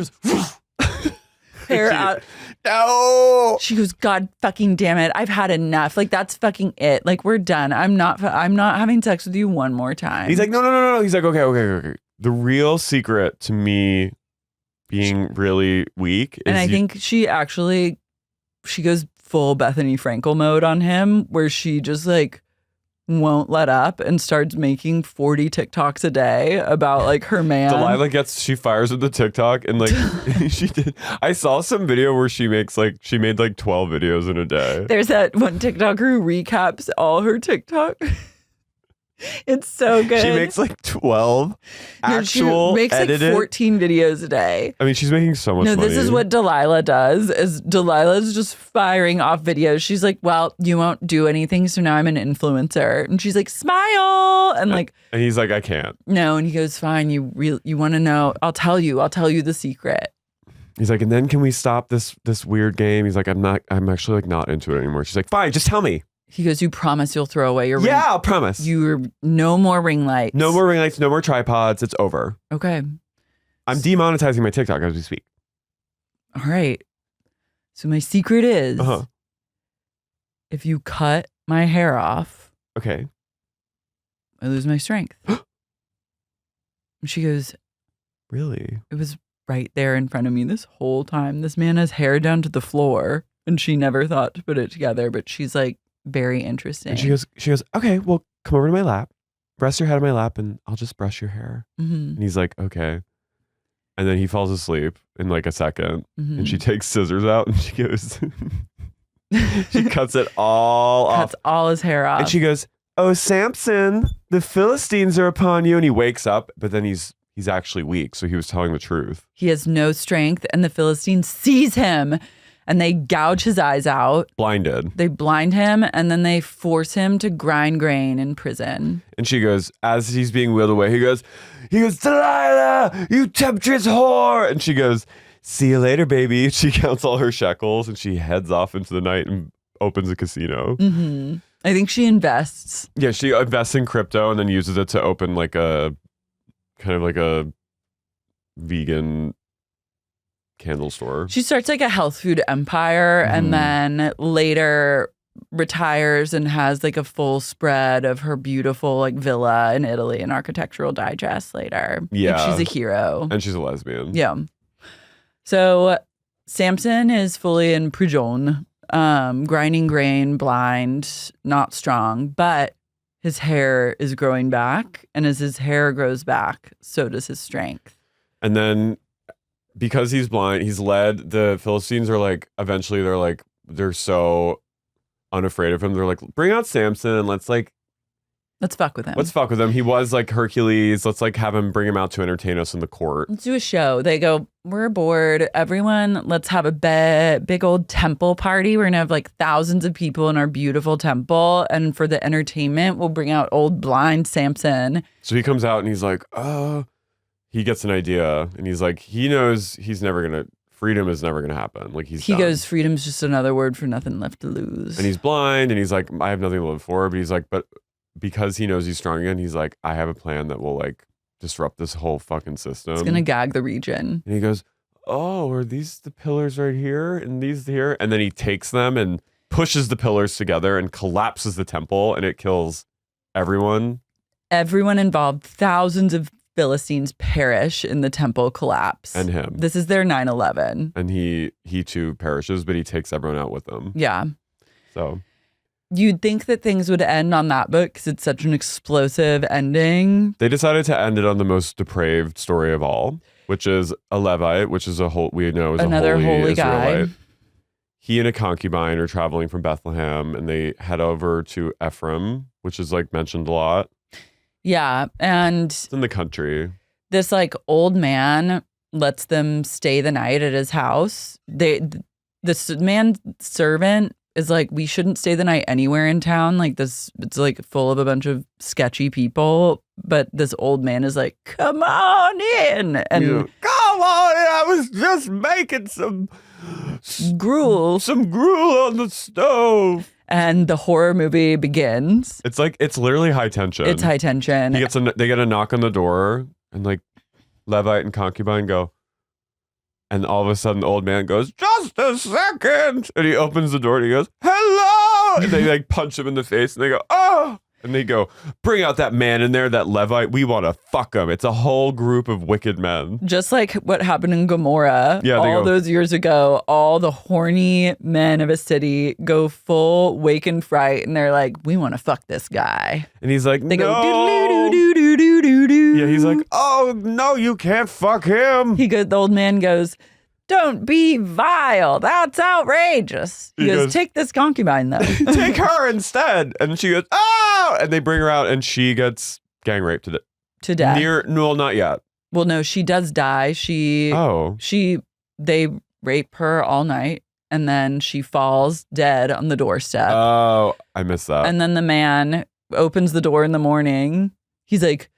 hair out. No. She goes, God fucking damn it. I've had enough. Like, that's fucking it. Like, we're done. I'm not having sex with you one more time. He's like, no. He's like, okay. The real secret to me being really weak is, and I think she goes full Bethany Frankel mode on him, where she just like won't let up and starts making 40 TikToks a day about like her man. Delilah she fires with the TikTok and like she did. I saw some video where she made like 12 videos in a day. There's that one TikToker who recaps all her TikTok. It's so good. She makes like 12 actual she makes edited. like 14 videos a day. I mean, she's making so much money. No, this is what Delilah does. Is Delilah's just firing off videos. She's like, well, you won't do anything, so now I'm an influencer. And she's like, smile. And like, and he's like, I can't. No, and he goes, fine, you want to know, I'll tell you the secret. He's like, and then can we stop this weird game? He's like, I'm actually like not into it anymore. She's like, fine, just tell me. He goes, you promise you'll throw away your ring? Yeah, I'll promise. No more ring lights. No more ring lights, no more tripods. It's over. Okay. I'm demonetizing my TikTok as we speak. All right. So my secret is if you cut my hair off, okay, I lose my strength. She goes, really? It was right there in front of me this whole time. This man has hair down to the floor, and she never thought to put it together, but she's like, very interesting. And she goes, okay, well, come over to my lap, rest your head on my lap, and I'll just brush your hair. And he's like, okay. And then he falls asleep in like a second, and she takes scissors out, and she goes, she cuts it all off. Cuts all his hair off. And she goes, oh, Samson, the Philistines are upon you. And he wakes up, but then he's actually weak, so he was telling the truth. He has no strength, and the Philistines seize him. And they gouge his eyes out. Blinded. They blind him, and then they force him to grind grain in prison. And she goes, as he's being wheeled away, he goes, Delilah, you temptress whore. And she goes, see you later, baby. She counts all her shekels, and she heads off into the night and opens a casino. I think she invests. Yeah, she invests in crypto and then uses it to open like a kind of like a vegan candle store. She starts like a health food empire and then later retires and has like a full spread of her beautiful like villa in Italy and Architectural Digest later. Yeah. Like, she's a hero. And she's a lesbian. Yeah. So Samson is fully in prison, grinding grain, blind, not strong, but his hair is growing back. And as his hair grows back, so does his strength. And then because he's blind, he's led. The Philistines are like, eventually they're so unafraid of him. They're like, bring out Samson and let's fuck with him. Let's fuck with him. He was like Hercules. Let's like have him bring him out to entertain us in the court. Let's do a show. They go, we're bored. Everyone, let's have a big old temple party. We're going to have like thousands of people in our beautiful temple. And for the entertainment, we'll bring out old blind Samson. So he comes out and he's like, he gets an idea, and he's like, he knows freedom is never gonna happen. Like he goes, freedom's just another word for nothing left to lose. And he's blind, and he's like, I have nothing to live for. But he's like, but because he knows he's strong again, he's like, I have a plan that will like disrupt this whole fucking system. It's gonna gag the region. And he goes, oh, are these the pillars right here and these here? And then he takes them and pushes the pillars together and collapses the temple, and it kills everyone. Everyone involved. Thousands of Philistines perish in the temple collapse. And him. This is their 9/11. And he too perishes, but he takes everyone out with him. Yeah. So you'd think that things would end on that book because it's such an explosive ending. They decided to end it on the most depraved story of all, which is a Levite, which is another holy guy. He and a concubine are traveling from Bethlehem, and they head over to Ephraim, which is like mentioned a lot. Yeah, and it's in the country. This like old man lets them stay the night at his house. This man's servant is like, we shouldn't stay the night anywhere in town. Like this, it's like full of a bunch of sketchy people. But this old man is like, come on in. And come on in. I was just making some gruel on the stove. And the horror movie begins. It's literally high tension. It's high tension. They get a knock on the door, and like Levite and concubine go, and all of a sudden the old man goes, just a second. And he opens the door and he goes, hello. And they like punch him in the face and they go, oh. And they go, bring out that man in there, that Levite. We want to fuck him. It's a whole group of wicked men. Just like what happened in Gomorrah those years ago. All the horny men of a city go full wake and fright. And they're like, we want to fuck this guy. And he's like, they no. Go, do. Yeah, he's like, oh, no, you can't fuck him. The old man goes, don't be vile. That's outrageous. He goes, take this concubine, though. Take her instead. And she goes, oh! And they bring her out, and she gets gang raped to death. No, not yet. Well, no, she does die. They rape her all night, and then she falls dead on the doorstep. Oh, I missed that. And then the man opens the door in the morning. He's like,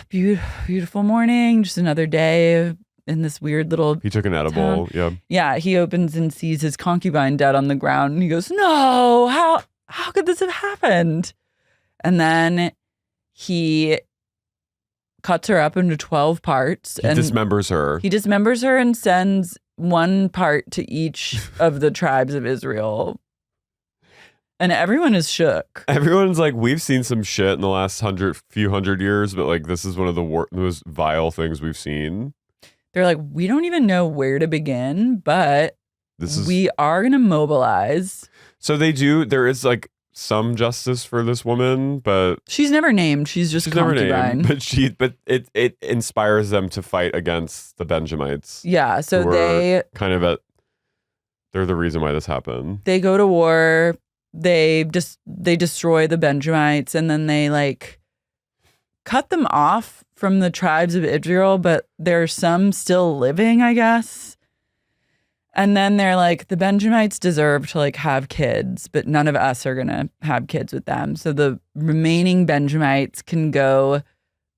beautiful morning, just another day in this weird little He took an edible, town. Yeah, he opens and sees his concubine dead on the ground, and he goes, no, how could this have happened? And then he cuts her up into 12 parts. He dismembers her. He dismembers her and sends one part to each of the tribes of Israel. And everyone is shook. Everyone's like, we've seen some shit in the last few hundred years, but like this is one of the most vile things we've seen. They're like, we don't even know where to begin, but we are going to mobilize. So there is like some justice for this woman, but she's never named. She's just concubine. Never named, but it inspires them to fight against the Benjamites. Yeah, so they're the reason why this happened. They go to war. They destroy the Benjamites, and then they like cut them off from the tribes of Israel, but there's some still living, I guess. And then they're like, the Benjamites deserve to like have kids, but none of us are gonna have kids with them. So the remaining Benjamites can go,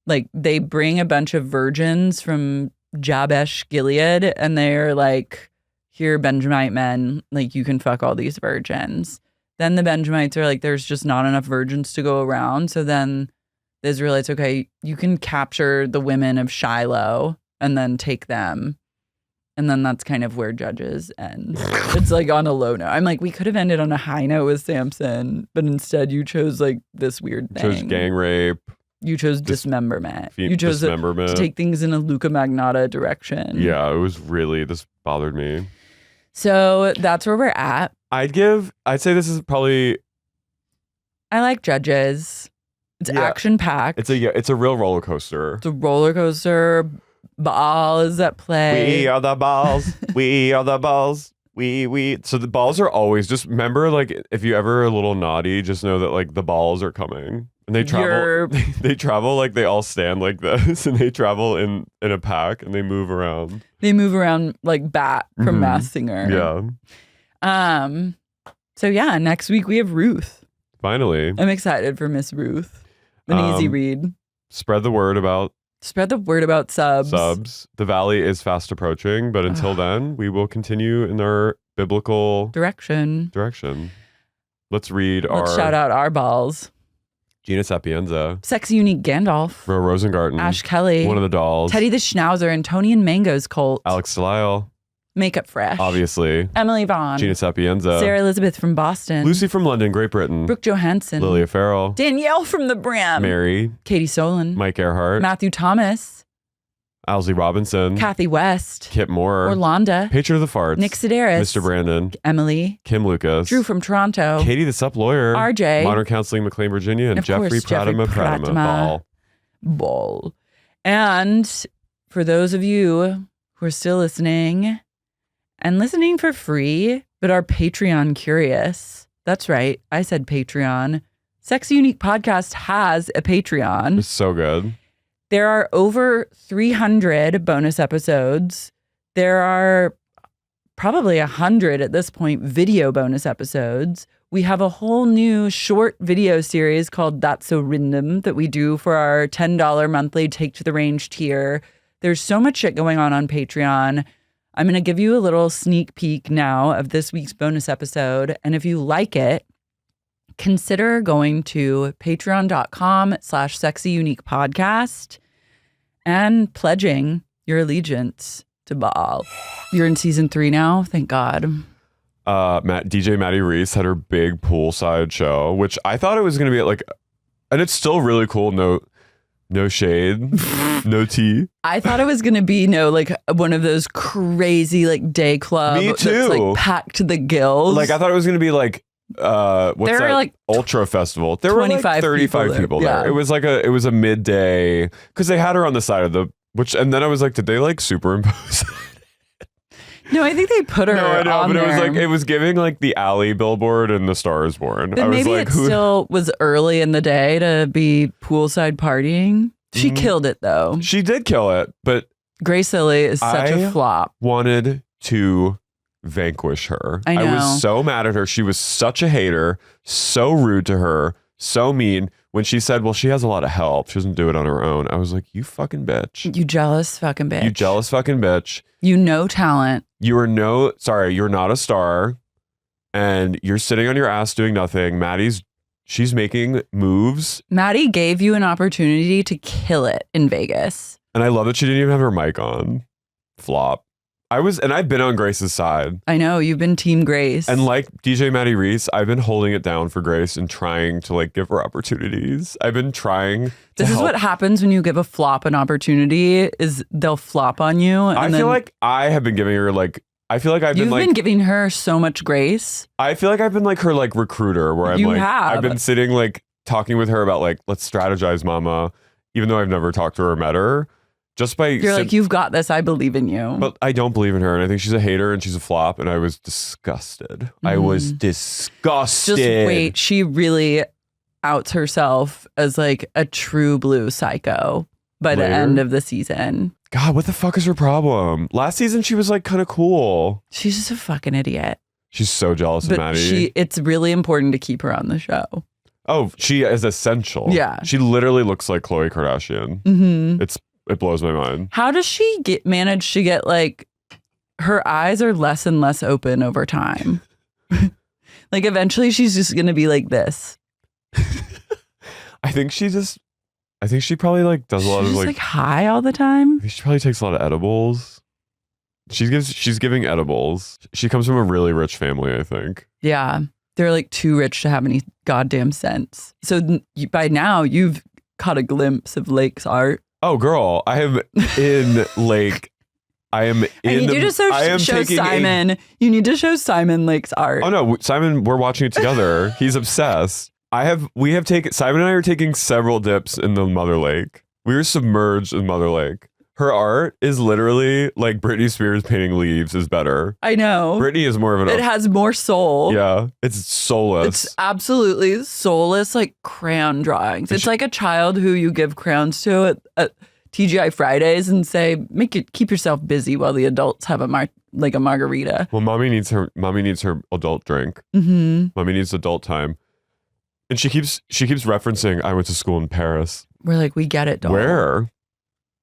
like they bring a bunch of virgins from Jabesh Gilead, and they're like, here, Benjamite men, like you can fuck all these virgins. Then the Benjamites are like, there's just not enough virgins to go around. So then the Israelites, okay, you can capture the women of Shiloh and then take them. And then that's kind of where Judges ends. It's like on a low note. I'm like, we could have ended on a high note with Samson, but instead you chose like this weird thing. You chose gang rape. You chose dismemberment. You chose to take things in a Luca Magnotta direction. Yeah, this bothered me. So that's where we're at. I'd say this is probably. I like Judges. It's action packed. It's a real roller coaster. It's a roller coaster. Baal is at play. We are the balls. We are the balls. We. So the balls are always, just remember, like if you ever are a little naughty, just know that like the balls are coming. And they travel. They travel like they all stand like this, and they travel in a pack, and they move around. They move around like Bat from Masked Singer. Yeah. So yeah, next week we have Ruth. Finally, I'm excited for Miss Ruth. An easy read. Spread the word about subs. The valley is fast approaching, but until then, we will continue in our biblical direction. Let's shout out our balls. Gina Sapienza. Sexy Unique Gandalf. Ro Rosengarten. Ash Kelly. One of the dolls. Teddy the Schnauzer and Tony and Mango's Colt. Alex Delisle. Makeup Fresh. Obviously. Emily Vaughn. Gina Sapienza. Sarah Elizabeth from Boston. Lucy from London, Great Britain. Brooke Johansson. Lilia Farrell. Danielle from the Brim. Mary. Katie Solon. Mike Earhart. Matthew Thomas. Owsley Robinson. Kathy West. Kip Moore. Orlando. Patron of the Farts. Nick Sedaris. Mr. Brandon. Emily. Kim Lucas. Drew from Toronto. Katie the Sup Lawyer. RJ. Modern Counseling, McLean, Virginia. And Jeffrey Pratama. Ball. And for those of you who are still listening and listening for free, but are Patreon curious, that's right, I said Patreon. Sexy Unique Podcast has a Patreon. It's so good. There are over 300 bonus episodes. There are probably 100 at this point video bonus episodes. We have a whole new short video series called That's So Random that we do for our $10 monthly Take to the Range tier. There's so much shit going on Patreon. I'm going to give you a little sneak peek now of this week's bonus episode. And if you like it, consider going to patreon.com/sexyuniquepodcast and pledging your allegiance to Baal. You're in season 3 now. Thank God. DJ Maddie Reese had her big poolside show, which I thought it was going to be like, and it's still really cool. No shade, no tea. I thought it was going to be like one of those crazy like day club. Me too. That's, like packed to the gills. Like I thought it was going to be like, what's there that? Like Ultra Festival. There were like 35 people there. Yeah. It was a midday because they had her on the side of and then I was like, did they like superimpose? No, I think they put her No, I know, on but there. it was like, it was giving like the Alley billboard and The Star Is Born. But I was maybe like, it still was early in the day to be poolside partying. She killed it though. She did kill it, but Grace Lilly is such a flop. Wanted to vanquish her. I know. I was so mad at her. She was such a hater, so rude to her, so mean. When she said, well, she has a lot of help, she doesn't do it on her own. I was like, you fucking bitch. You jealous fucking bitch. You jealous fucking bitch. You know talent. You're not a star. And you're sitting on your ass doing nothing. She's making moves. Maddie gave you an opportunity to kill it in Vegas. And I love that she didn't even have her mic on. Flop. I've been on Grace's side. I know, you've been Team Grace. And like DJ Maddie Reese, I've been holding it down for Grace and trying to like give her opportunities. I've been trying to This is what happens when you give a flop an opportunity, is they'll flop on you. And I feel like I have been giving her like, I feel like you've been giving her so much grace. I feel like I've been like her like recruiter where I've been sitting like talking with her about like, let's strategize, mama, even though I've never talked to her or met her. Just by like, you've got this. I believe in you. But I don't believe in her. And I think she's a hater and she's a flop. And I was disgusted. I was disgusted. Just wait. She really outs herself as like a true blue psycho by the end of the season. God, what the fuck is her problem? Last season, she was like kind of cool. She's just a fucking idiot. She's so jealous of Maddie. It's really important to keep her on the show. Oh, she is essential. Yeah. She literally looks like Khloe Kardashian. Mm-hmm. It blows my mind. How does she manage to get like, her eyes are less and less open over time? Like eventually she's just going to be like this. I think she probably like does a lot of like high all the time. She probably takes a lot of edibles. She's giving edibles. She comes from a really rich family, I think. Yeah. They're like too rich to have any goddamn sense. So by now you've caught a glimpse of Lake's art. Oh, girl, I am in Lake. I am in. You need to show Simon. You need to show Simon Lake's art. Oh no, Simon, we're watching it together. He's obsessed. We have taken, Simon and I are taking several dips in the Mother Lake. We were submerged in Mother Lake. Her art is literally like Britney Spears painting leaves is better. I know. Britney is more of an... It has more soul. Yeah. It's soulless. It's absolutely soulless, like crayon drawings. It's like a child who you give crayons to at TGI Fridays and say, keep yourself busy while the adults have a margarita. Well, mommy needs her adult drink. Mm-hmm. Mommy needs adult time. And she keeps referencing, I went to school in Paris. We're like, we get it, doll. Where?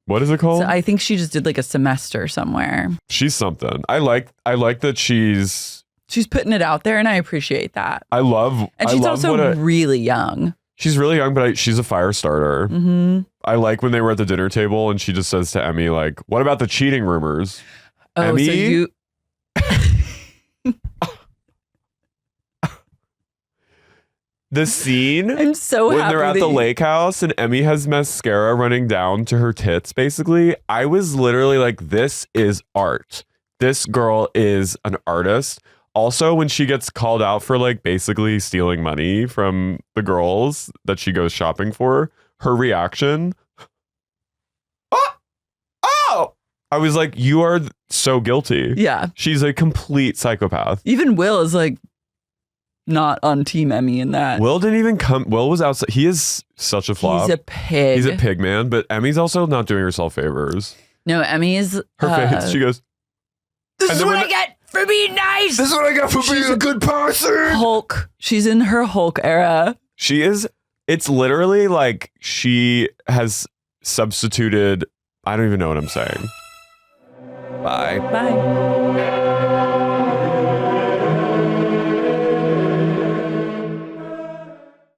What is it called? So I think she just did like a semester somewhere. She's something. I like that she's putting it out there, and I appreciate that. And she's also really young. She's really young, but she's a fire starter. Mm-hmm. I like when they were at the dinner table and she just says to Emmy, like, what about the cheating rumors? Oh, Emmy? so you... The scene I'm so when happy they're at the lake house and Emmy has mascara running down to her tits, basically, I was literally like, this is art. This girl is an artist. Also, when she gets called out for like basically stealing money from the girls that she goes shopping for, her reaction, oh, I was like, you are so guilty. Yeah. She's a complete psychopath. Even Will is like not on Team Emmy in that. Will didn't even come. Will was outside. He is such a flop. He's a pig. He's a pig, man. But Emmy's also not doing herself favors. No, Emmy's... Her face, she goes... This is what I get for being nice! This is what I get for being a good person! Hulk. She's in her Hulk era. She is... It's literally like she has substituted... I don't even know what I'm saying. Bye. Bye.